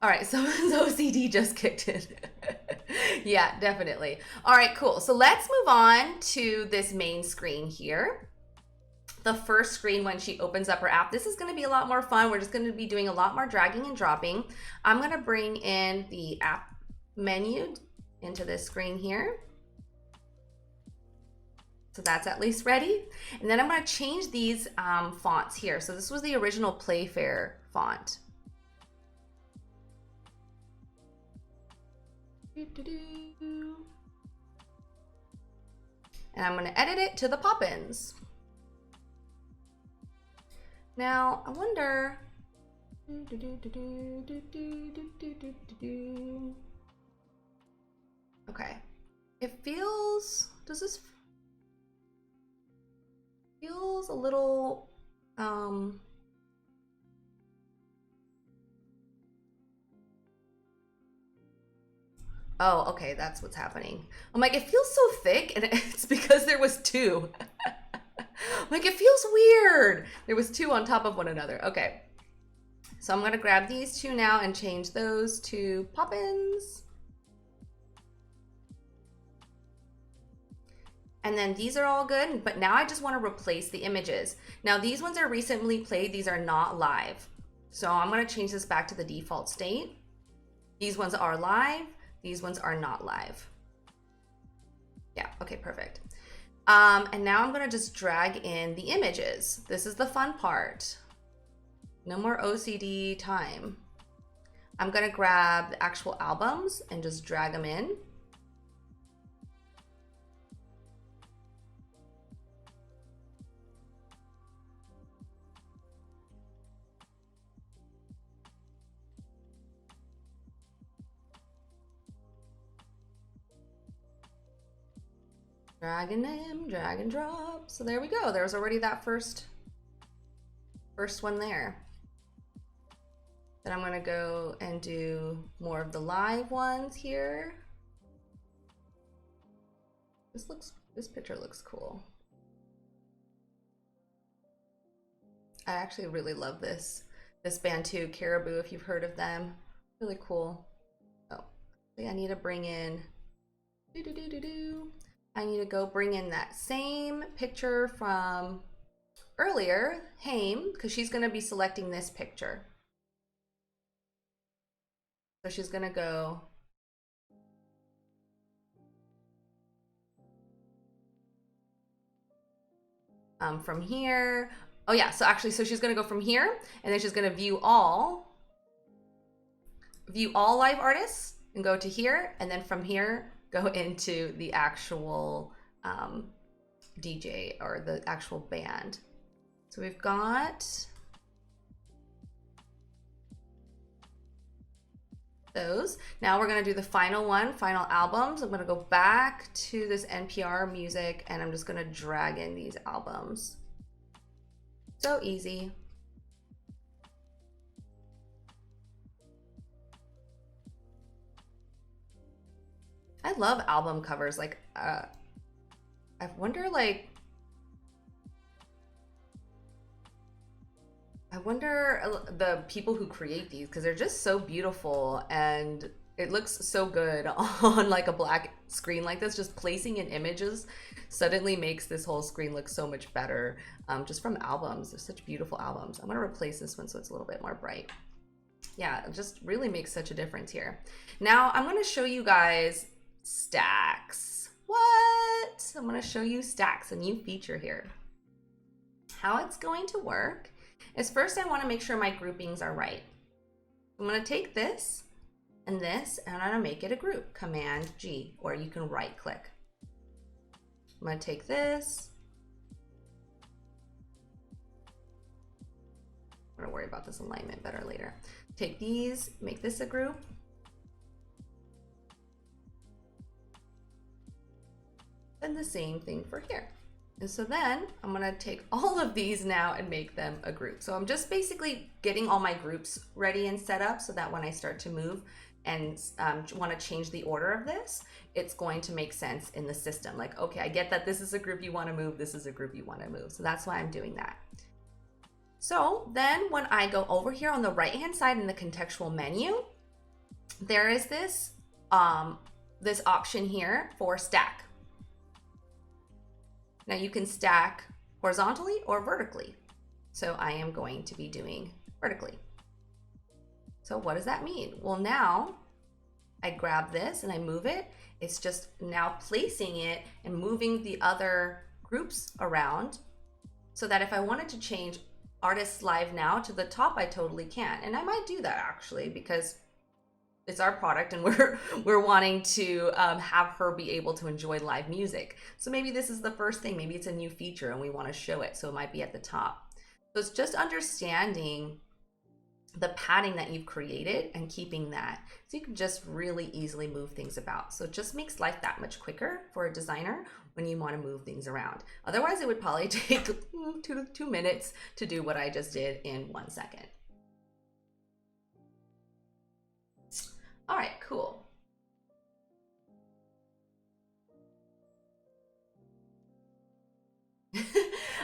All right, someone's OCD just kicked in. Yeah, definitely. All right, cool. So let's move on to this main screen here. The first screen when she opens up her app. This is going to be a lot more fun. We're just going to be doing a lot more dragging and dropping. I'm going to bring in the app menu into this screen here. So that's at least ready. And then I'm going to change these fonts here. So this was the original Playfair font. And I'm going to edit it to the Poppins. Now, I wonder, okay, it feels, does this feels a little, oh, okay, that's what's happening. I'm like, it feels so thick, and it's because there was two. Like, it feels weird. There was two on top of one another. Okay. So I'm gonna grab these two now and change those to Poppins. And then these are all good, but now I just wanna replace the images. Now these ones are recently played, these are not live. So I'm gonna change this back to the default state. These ones are live, these ones are not live. Yeah, okay, perfect. And now I'm gonna just drag in the images. This is the fun part. No more OCD time. I'm gonna grab the actual albums and just drag them in. Drag and in, drag and drop. So there we go. There's already that first one there. Then I'm gonna go and do more of the live ones here. This picture looks cool. I actually really love this band too, Caribou, if you've heard of them. Really cool. Oh, I need to bring in, I need to go bring in that same picture from earlier, Haim, because she's gonna be selecting this picture. So she's gonna go from here. Oh yeah, so actually, so she's gonna go from here, and then she's gonna view all live artists, and go to here, and then from here, go into the actual DJ or the actual band. So we've got those. Now we're gonna do the final one, final albums. I'm gonna go back to this NPR music, and I'm just gonna drag in these albums. So easy. I love album covers. Like, I wonder, like, the people who create these, because they're just so beautiful and it looks so good on like a black screen like this. Just placing in images suddenly makes this whole screen look so much better, just from albums. They're such beautiful albums. I'm gonna replace this one so it's a little bit more bright. Yeah, it just really makes such a difference here. Now I'm gonna show you guys stacks. What? I'm gonna show you stacks, a new feature here. How it's going to work is, first I wanna make sure my groupings are right. I'm gonna take this, and I'm gonna make it a group, Command G, or you can right click. I'm gonna take this. I'm gonna worry about this alignment better later. Take these, make this a group. And the same thing for here. And so then I'm gonna take all of these now and make them a group. So I'm just basically getting all my groups ready and set up so that when I start to move and want to change the order of this, it's going to make sense in the system. Like, okay, I get that this is a group you want to move, this is a group you want to move. So that's why I'm doing that. So then when I go over here on the right hand side in the contextual menu, there is this this option here for stack. Now you can stack horizontally or vertically. So I am going to be doing vertically. So what does that mean? Well, now I grab this and I move it. It's just now placing it and moving the other groups around so that if I wanted to change Artists Live Now to the top, I totally can. And I might do that actually, because it's our product and we're wanting to have her be able to enjoy live music. So maybe this is the first thing, maybe it's a new feature and we want to show it, so it might be at the top. So it's just understanding the padding that you've created and keeping that, so you can just really easily move things about. So it just makes life that much quicker for a designer when you want to move things around. Otherwise it would probably take 2 minutes to do what I just did in 1 second. All right, cool.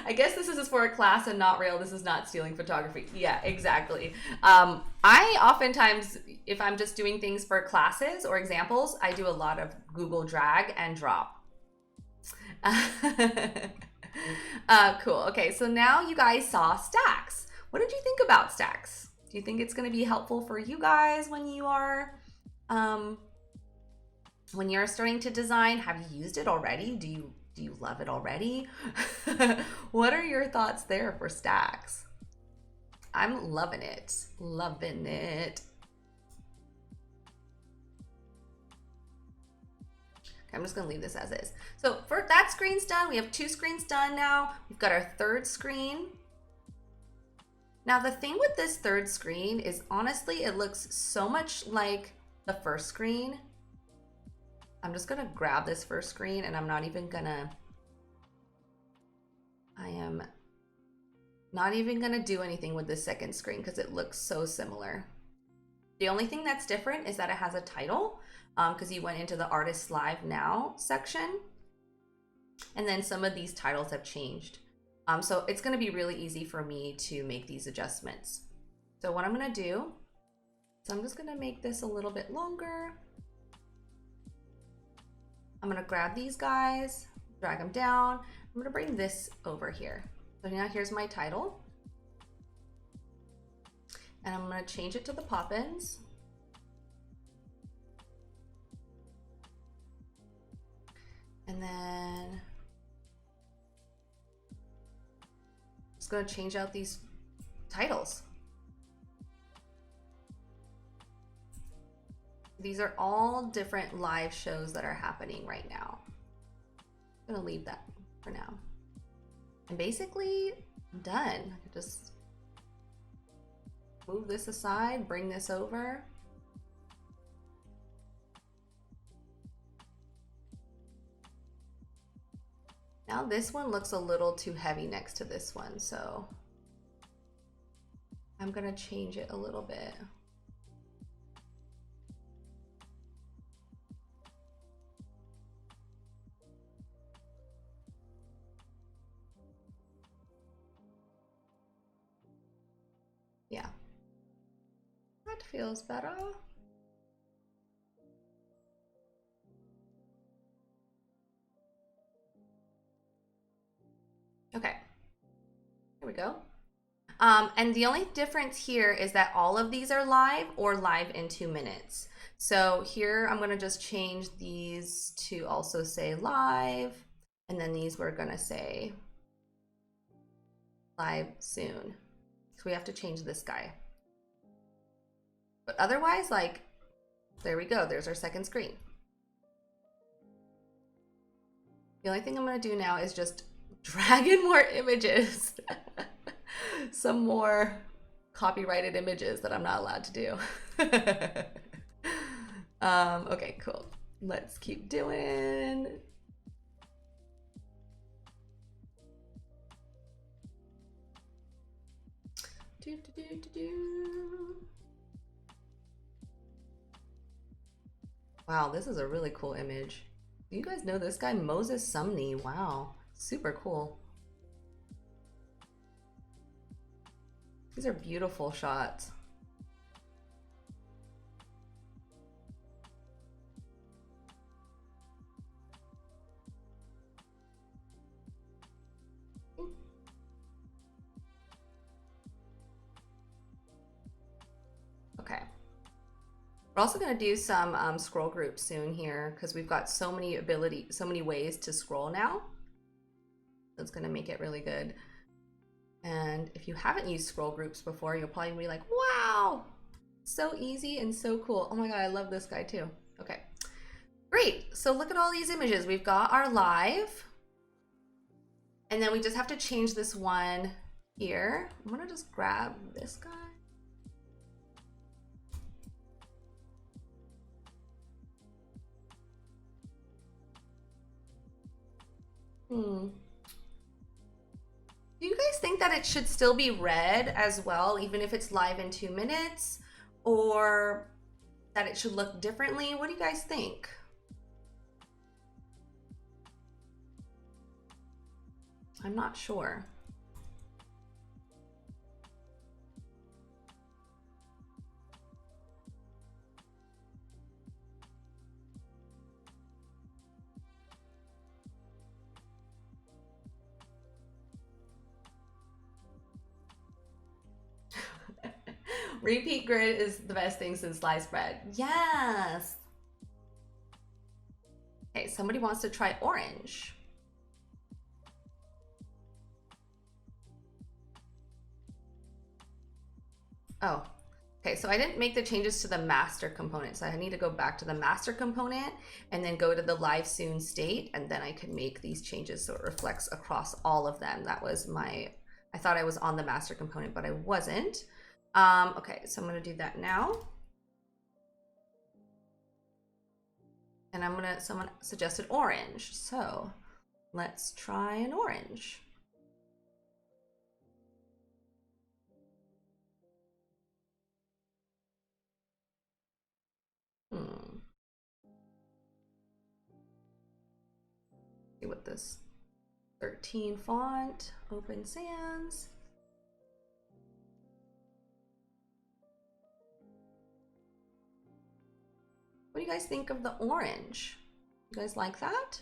I guess this is for a class and not real. This is not stealing photography. Yeah, exactly. I oftentimes, if I'm just doing things for classes or examples, I do a lot of Google drag and drop. Cool. Okay, so now you guys saw stacks. What did you think about stacks? Do you think it's going to be helpful for you guys when you are when you're starting to design? Have you used it already? Do you love it already? What are your thoughts there for stacks? I'm loving it. Loving it. Okay, I'm just gonna leave this as is. So for that screen's done, we have 2 screens done now. We've got our 3rd screen. Now the thing with this 3rd screen is, honestly, it looks so much like the 1st screen. I'm just gonna grab this 1st screen and I am not even gonna do anything with this 2nd screen because it looks so similar. The only thing that's different is that it has a title, because you went into the Artists Live Now section, and then some of these titles have changed. So it's gonna be really easy for me to make these adjustments. So what I'm gonna do is I'm just gonna make this a little bit longer. I'm gonna grab these guys, drag them down. I'm gonna bring this over here. So now here's my title. And I'm gonna change it to the pop-ins. And then just gonna change out these titles. These are all different live shows that are happening right now. I'm gonna leave that for now. And basically, I'm done. Just move this aside, bring this over. Now this one looks a little too heavy next to this one, so I'm gonna change it a little bit. Yeah, that feels better. Okay, here we go. And the only difference here is that all of these are live or live in 2 minutes. So here I'm gonna just change these to also say live, and then these we're gonna say live soon. So we have to change this guy. But otherwise, like, there we go, there's our second screen. The only thing I'm gonna do now is just drag in more images. Some more copyrighted images that I'm not allowed to do. Okay, cool. Let's keep doing. Wow, this is a really cool image. Do you guys know this guy, Moses Sumney? Wow, super cool. These are beautiful shots. Okay. We're also going to do some scroll groups soon here because we've got so many ways to scroll now. That's going to make it really good. And if you haven't used scroll groups before, you'll probably be like, wow, so easy and so cool. Oh my God, I love this guy too. Okay, great. So look at all these images. We've got our live, and then we just have to change this one here. I'm gonna just grab this guy. Do you guys think that it should still be red as well, even if it's live in 2 minutes, or that it should look differently? What do you guys think? I'm not sure. Repeat grid is the best thing since sliced bread. Yes. Okay, somebody wants to try orange. Oh, okay, so I didn't make the changes to the master component, so I need to go back to the master component and then go to the live soon state, and then I can make these changes so it reflects across all of them. That was I thought I was on the master component, but I wasn't. Okay, so I'm gonna do that now. And someone suggested orange, so let's try an orange. See what this 13 font, Open Sans. What do you guys think of the orange? You guys like that?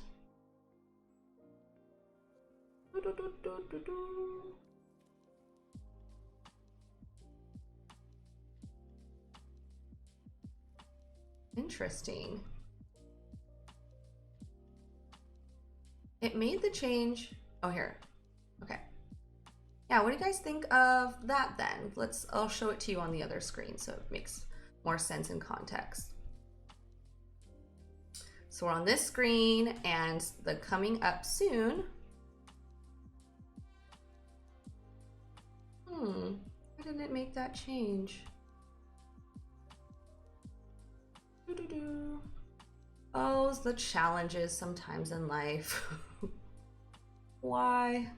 Interesting. It made the change. Oh, here. Okay. Yeah, what do you guys think of that then? I'll show it to you on the other screen so it makes more sense in context. So we're on this screen and the coming up soon. Why didn't it make that change? Oh, the challenges sometimes in life. Why?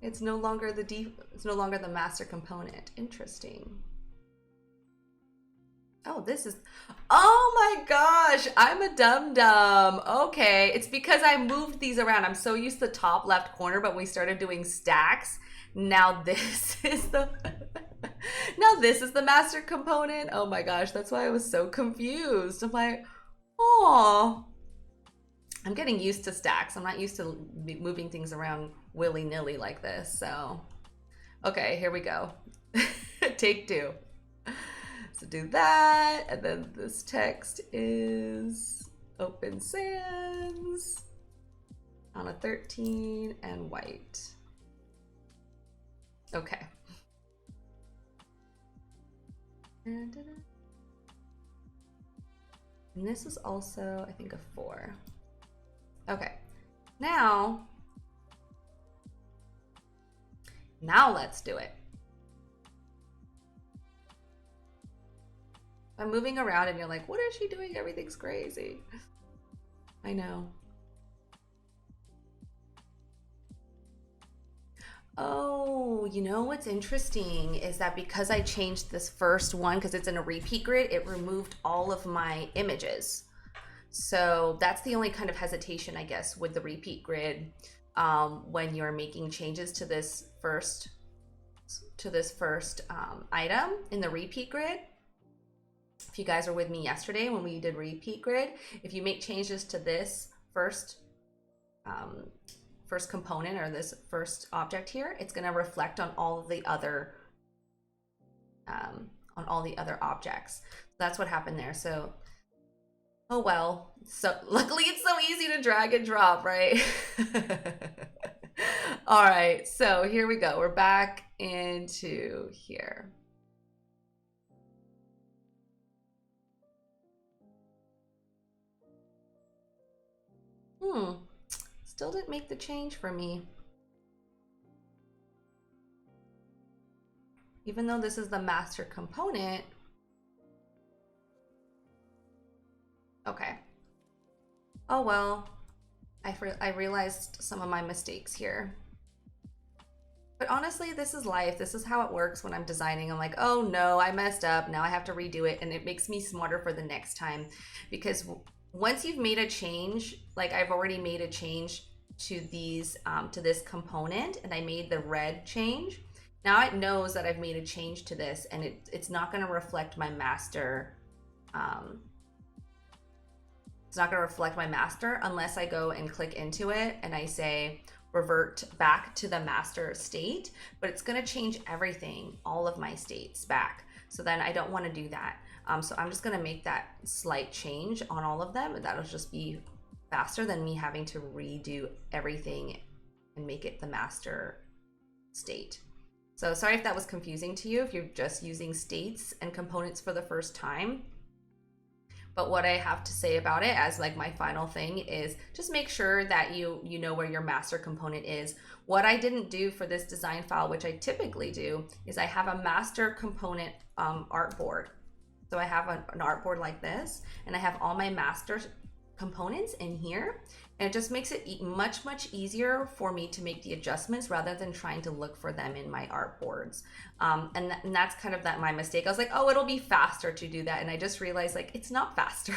It's no longer the master component. Interesting. Oh, oh my gosh, I'm a dum-dum. Okay, it's because I moved these around. I'm so used to the top left corner, but we started doing stacks. Now this is the now this is the master component. Oh my gosh, that's why I was so confused. I'm like, oh, I'm getting used to stacks. I'm not used to moving things around willy-nilly like this. So, okay, here we go. Take two. So do that, and then this text is open sans on a 13 and white. Okay. And this is also, I think, a 4. Okay. Now let's do it. I'm moving around and you're like, what is she doing? Everything's crazy. I know. Oh, you know what's interesting is that because I changed this first one, because it's in a repeat grid, it removed all of my images. So that's the only kind of hesitation, I guess, with the repeat grid when you're making changes to this first item in the repeat grid. If you guys were with me yesterday when we did repeat grid, if you make changes to this first component or this first object here, it's going to reflect on all of the other objects. So that's what happened there. So, oh well. So luckily it's so easy to drag and drop, right? All right. So here we go. We're back into here. Still didn't make the change for me. Even though this is the master component. Okay. Oh well. I realized some of my mistakes here. But honestly, this is life. This is how it works when I'm designing. I'm like, oh no, I messed up. Now I have to redo it. And it makes me smarter for the next time. Because once you've made a change, like I've already made a change to these, to this component, and I made the red change. Now it knows that I've made a change to this, and it's not going to reflect my master. It's not going to reflect my master unless I go and click into it and I say revert back to the master state, but it's going to change everything, all of my states back. So then I don't want to do that. So I'm just going to make that slight change on all of them, and that'll just be faster than me having to redo everything and make it the master state. So sorry if that was confusing to you, if you're just using states and components for the first time. But what I have to say about it as like my final thing is just make sure that you know where your master component is. What I didn't do for this design file, which I typically do, is I have a master component artboard. So I have an artboard like this, and I have all my master components in here, and it just makes it much easier for me to make the adjustments rather than trying to look for them in my artboards. And that's kind of my mistake. I was like, oh, it'll be faster to do that, and I just realized like it's not faster.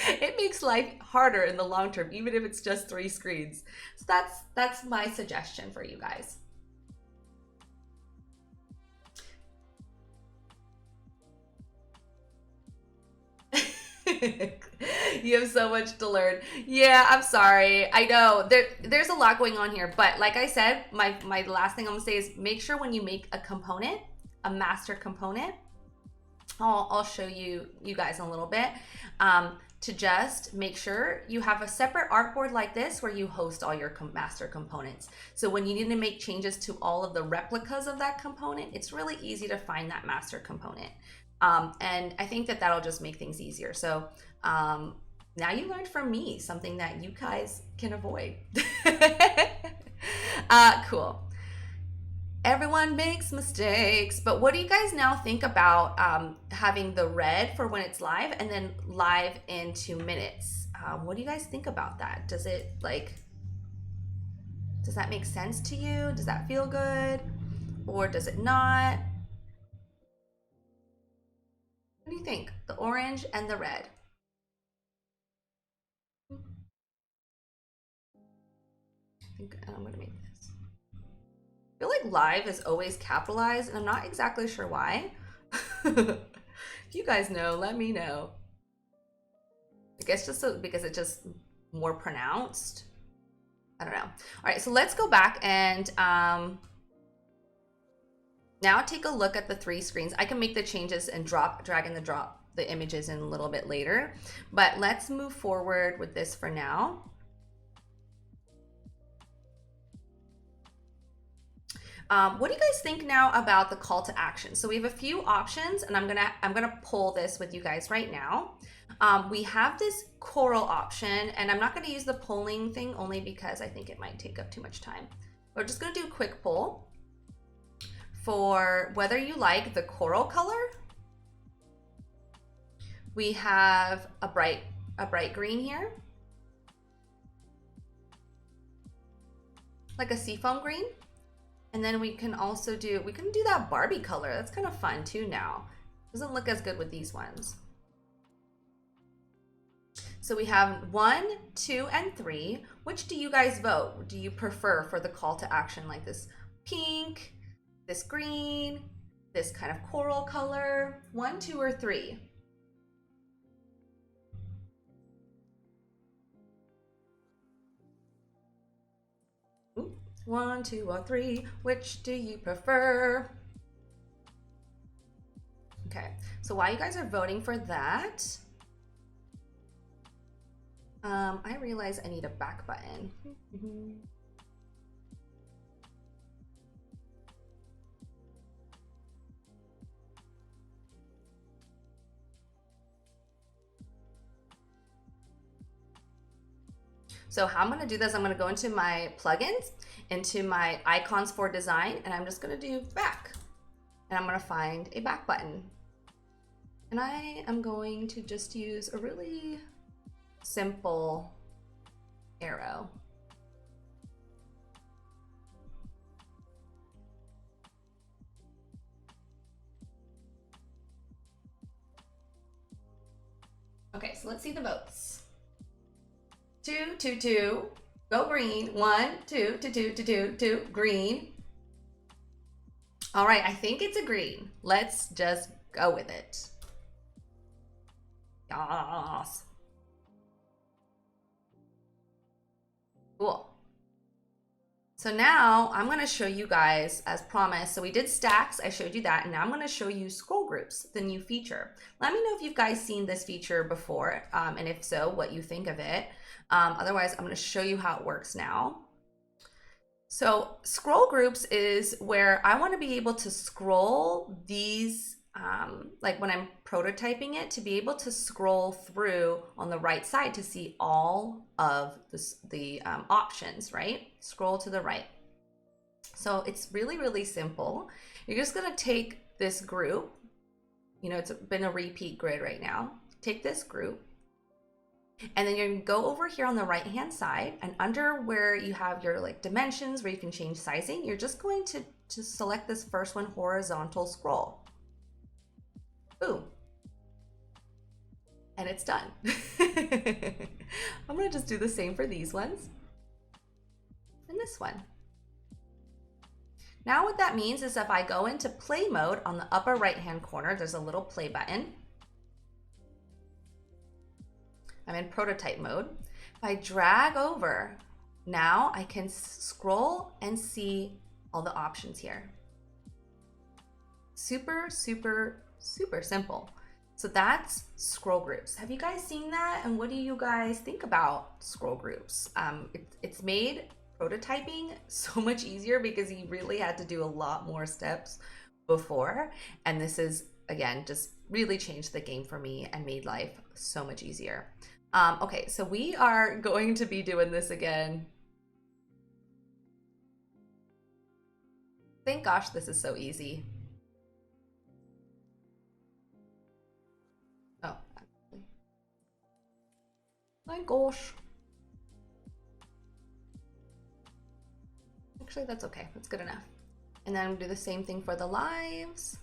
It makes life harder in the long term, even if it's just 3 screens. So that's my suggestion for you guys. You have so much to learn. Yeah, I'm sorry. I know there's a lot going on here, but like I said, my last thing I'm gonna say is make sure when you make a component, a master component, I'll show you guys in a little bit, to just make sure you have a separate artboard like this where you host all your master components. So when you need to make changes to all of the replicas of that component, it's really easy to find that master component. And I think that'll just make things easier. So now you learned from me something that you guys can avoid. Cool. Everyone makes mistakes, but what do you guys now think about having the red for when it's live and then live in 2 minutes? What do you guys think about that? Does that make sense to you? Does that feel good? Or does it not? What do you think? The orange and the red. I think I'm gonna make this. I feel like live is always capitalized, and I'm not exactly sure why. If you guys know, let me know. I guess just so, because it's just more pronounced. I don't know. All right, so let's go back and now take a look at the 3 screens. I can make the changes and drag and drop the images in a little bit later, but let's move forward with this for now. What do you guys think now about the call to action? So we have a few options, and I'm gonna pull this with you guys right now. We have this coral option, and I'm not gonna use the polling thing only because I think it might take up too much time. We're just gonna do a quick poll for whether you like the coral color. We have a bright green here, like a seafoam green. And then we can also do that Barbie color. That's kind of fun too now. Doesn't look as good with these ones. So we have 1, 2, and 3. Which do you guys vote? Do you prefer for the call to action, like this pink, this green, this kind of coral color? 1, 2, or 3? Ooh, 1, 2, or 3. Which do you prefer? Okay, so while you guys are voting for that, I realize I need a back button. So how I'm gonna do this, I'm gonna go into my plugins, into my icons for design, and I'm just gonna do back. And I'm gonna find a back button. And I am going to just use a really simple arrow. Okay, so let's see the votes. 2, 2, 2, go green. 1, 2, 2, 2, 2, 2, 2, green. All right, I think it's a green. Let's just go with it. Yes. Cool. So now I'm going to show you guys, as promised. So we did stacks, I showed you that, and now I'm going to show you scroll groups, the new feature. Let me know if you've guys seen this feature before, and if so, what you think of it. Otherwise, I'm going to show you how it works now. So scroll groups is where I want to be able to scroll these, like when I'm prototyping it, to be able to scroll through on the right side to see all of the options, right? Scroll to the right. So it's really, really simple. You're just going to take this group, you know, it's been a repeat grid right now. Take this group, and then you're going to go over here on the right hand side, and under where you have your like dimensions where you can change sizing, you're just going to select this first one, horizontal scroll. Boom. And it's done. I'm going to just do the same for these ones and this one. Now what that means is if I go into play mode on the upper right hand corner, there's a little play button. I'm in prototype mode. If I drag over, now I can scroll and see all the options here. Super, super, super simple. So that's scroll groups. Have you guys seen that? And what do you guys think about scroll groups? It's made prototyping so much easier because you really had to do a lot more steps before. And this is, again, just really changed the game for me and made life so much easier. Okay, so we are going to be doing this again. Thank gosh, this is so easy. Oh, my gosh. Actually, that's okay. That's good enough. And then we'll do the same thing for the lives.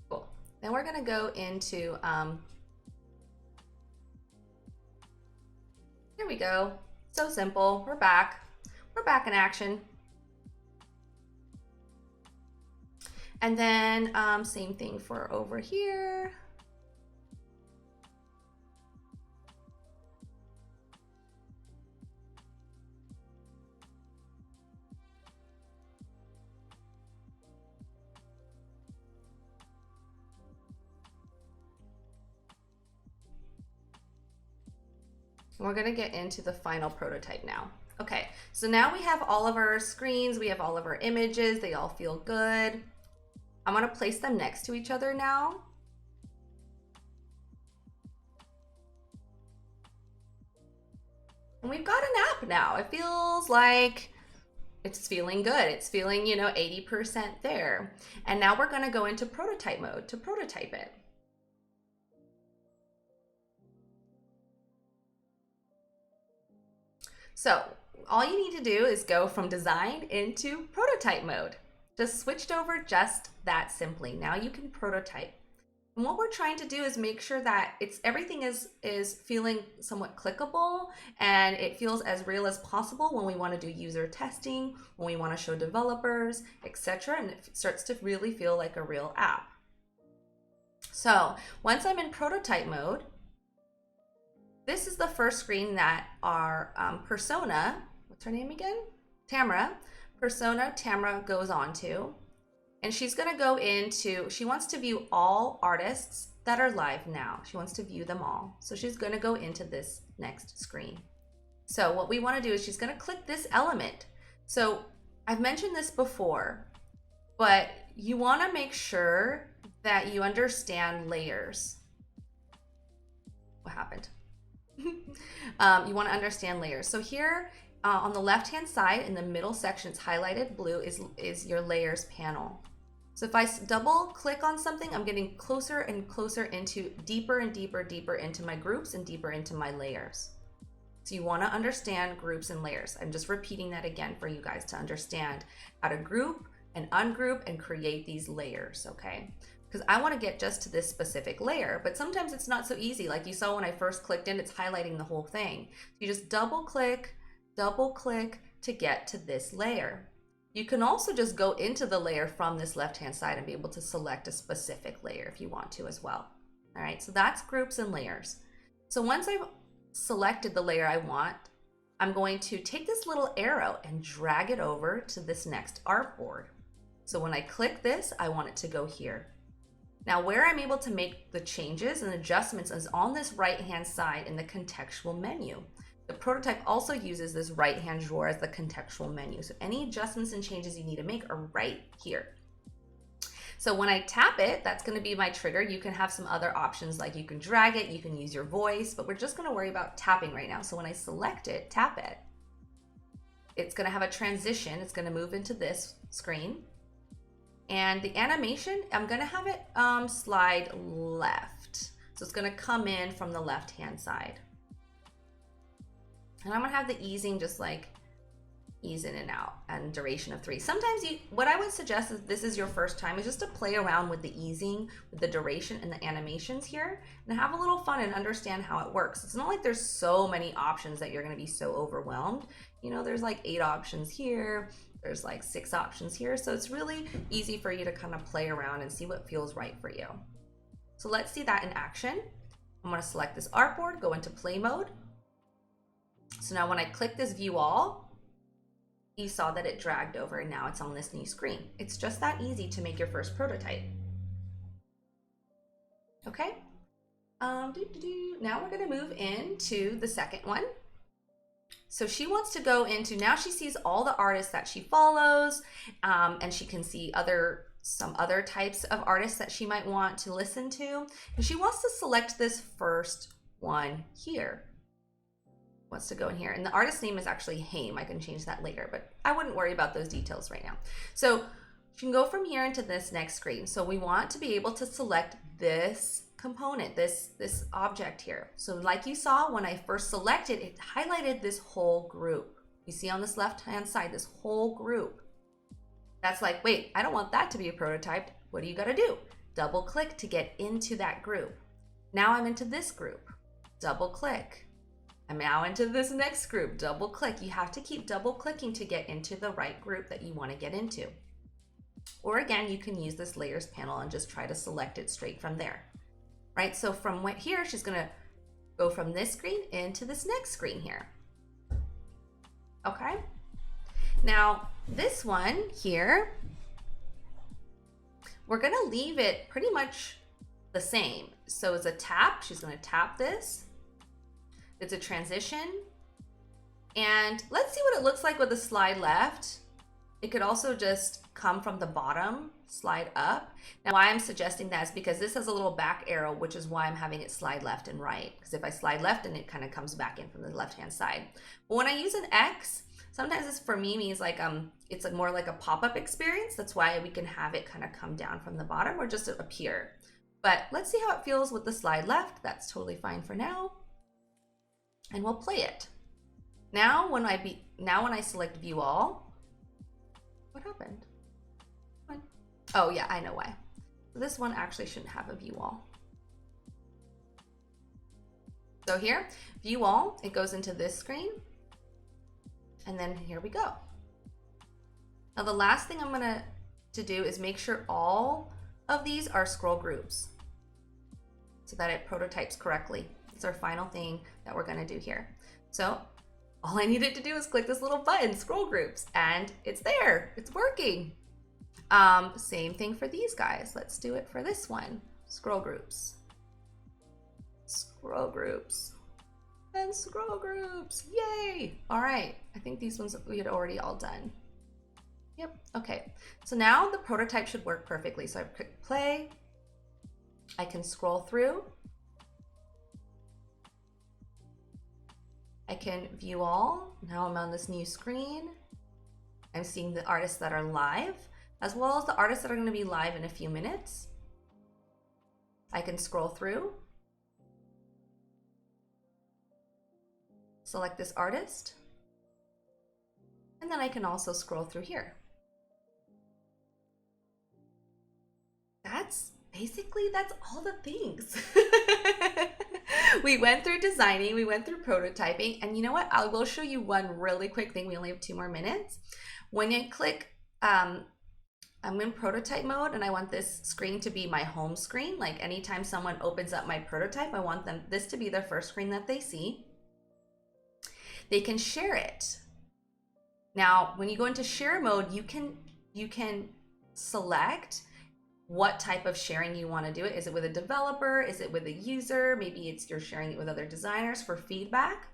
Cool. Then we're gonna go into, Here we go. So simple. We're back. We're back in action. And then same thing for over here. We're gonna get into the final prototype now. Okay, so now we have all of our screens, we have all of our images, they all feel good. I'm gonna place them next to each other now. And we've got an app now. It feels like it's feeling good. It's feeling, 80% there. And now we're gonna go into prototype mode to prototype it. So all you need to do is go from design into prototype mode. Just switched over just that simply. Now you can prototype. And what we're trying to do is make sure that everything is feeling somewhat clickable and it feels as real as possible when we want to do user testing, when we want to show developers, etc. And it starts to really feel like a real app. So once I'm in prototype mode, this is the first screen that our persona, what's her name again? Tamara goes on to. And she's gonna go into, she wants to view all artists that are live now. She wants to view them all. So she's gonna go into this next screen. So what we wanna do is she's gonna click this element. So I've mentioned this before, but you wanna make sure that you understand layers. What happened? You wanna understand layers. So here on the left-hand side in the middle section, it's highlighted blue, is your layers panel. So if I double click on something, I'm getting closer and closer into deeper and deeper into my groups and deeper into my layers. So you want to understand groups and layers. I'm just repeating that again for you guys to understand how to group and ungroup and create these layers, okay? Because I want to get just to this specific layer, but sometimes it's not so easy. Like you saw when I first clicked in, it's highlighting the whole thing. You just double click to get to this layer. You can also just go into the layer from this left-hand side and be able to select a specific layer if you want to as well. All right, so that's groups and layers. So once I've selected the layer I want, I'm going to take this little arrow and drag it over to this next artboard. So when I click this, I want it to go here. Now where I'm able to make the changes and adjustments is on this right-hand side in the contextual menu. The prototype also uses this right-hand drawer as the contextual menu. So any adjustments and changes you need to make are right here. So when I tap it, that's going to be my trigger. You can have some other options like you can drag it, you can use your voice, but we're just going to worry about tapping right now. So when I select it, tap it, it's going to have a transition. It's going to move into this screen. And the animation, I'm going to have it slide left. So it's going to come in from the left-hand side. And I'm gonna have the easing just like ease in and out and duration of 3. Sometimes what I would suggest is this is your first time is just to play around with the easing, with the duration and the animations here and have a little fun and understand how it works. It's not like there's so many options that you're gonna be so overwhelmed. There's like 8 options here, there's like 6 options here. So it's really easy for you to kind of play around and see what feels right for you. So let's see that in action. I'm gonna select this artboard, go into play mode. So now when I click this view all, you saw that it dragged over and now it's on this new screen. It's just that easy to make your first prototype. Okay, now we're gonna move into the second one. So she wants to go into, now she sees all the artists that she follows and she can see some other types of artists that she might want to listen to. And she wants to select this first one here. Wants to go in here, and the artist name is actually Haim. I can change that later, but I wouldn't worry about those details right now. So you can go from here into this next screen. So we want to be able to select this component, this object here. So like you saw when I first selected, it highlighted this whole group. You see on this left-hand side, this whole group. That's like, wait, I don't want that to be a prototype. What do you gotta do? Double click to get into that group. Now I'm into this group. Double click. I'm now into this next group. Double click. You have to keep double clicking to get into the right group that you want to get into. Or again, you can use this layers panel and just try to select it straight from there. Right? So from here, she's going to go from this screen into this next screen here. Okay? Now, this one here, we're going to leave it pretty much the same. So it's a tap. She's going to tap this. It's a transition. And let's see what it looks like with the slide left. It could also just come from the bottom, slide up. Now, why I'm suggesting that is because this has a little back arrow, which is why I'm having it slide left and right. Because if I slide left, then it kind of comes back in from the left-hand side. But when I use an X, sometimes this for me means like it's more like a pop-up experience. That's why we can have it kind of come down from the bottom or just appear. But let's see how it feels with the slide left. That's totally fine for now. And we'll play it. Now when I select view all, what happened? Oh yeah, I know why. This one actually shouldn't have a view all. So here, view all, it goes into this screen. And then here we go. Now the last thing I'm to do is make sure all of these are scroll groups so that it prototypes correctly. It's our final thing that we're gonna do here. So all I needed to do is click this little button, scroll groups, and it's there, it's working. Same thing for these guys. Let's do it for this one. Scroll groups, and scroll groups, yay. All right, I think these ones we had already all done. Yep, okay. So now the prototype should work perfectly. So I click play, I can scroll through. I can view all. Now I'm on this new screen. I'm seeing the artists that are live, as well as the artists that are going to be live in a few minutes. I can scroll through, select this artist, and then I can also scroll through here. That's all the things. We went through designing, we went through prototyping, and you know what? I will show you one really quick thing. We only have 2 more minutes. When you click, I'm in prototype mode and I want this screen to be my home screen. Like anytime someone opens up my prototype, I want this to be their first screen that they see. They can share it. Now, when you go into share mode, you can select what type of sharing you want to do it. Is it with a developer? Is it with a user? Maybe you're sharing it with other designers for feedback.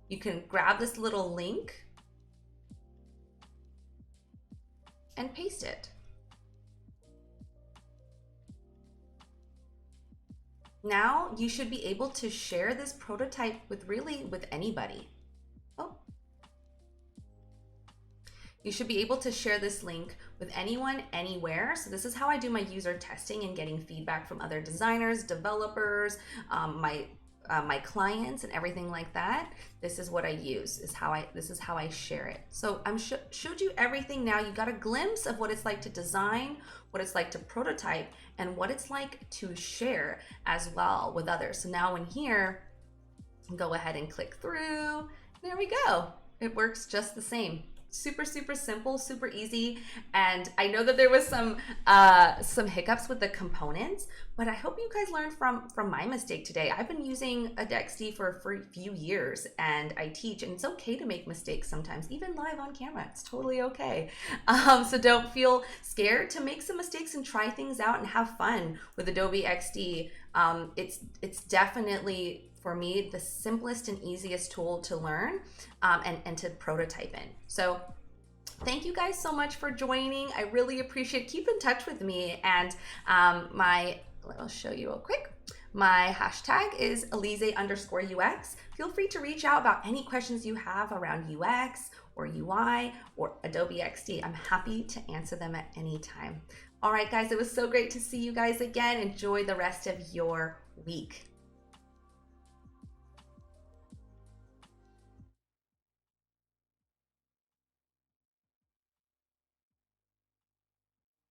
You can grab this little link and paste it. Now you should be able to share this prototype with anybody. Oh. You should be able to share this link with anyone, anywhere. So this is how I do my user testing and getting feedback from other designers, developers, my clients and everything like that. This is what I use, this is how I share it. So I'm showed you everything now. You got a glimpse of what it's like to design, what it's like to prototype, and what it's like to share as well with others. So now in here, go ahead and click through. There we go. It works just the same. Super, super simple, super easy. And I know that there was some hiccups with the components, but I hope you guys learned from my mistake today. I've been using Adobe XD for a few years and I teach, and it's okay to make mistakes sometimes, even live on camera. It's totally okay. So don't feel scared to make some mistakes and try things out and have fun with Adobe XD. It's definitely, for me, the simplest and easiest tool to learn and to prototype in. So thank you guys so much for joining. I really appreciate it. Keep in touch with me. And I'll show you real quick. My hashtag is Elizé_UX. Feel free to reach out about any questions you have around UX or UI or Adobe XD. I'm happy to answer them at any time. All right, guys, it was so great to see you guys again. Enjoy the rest of your week.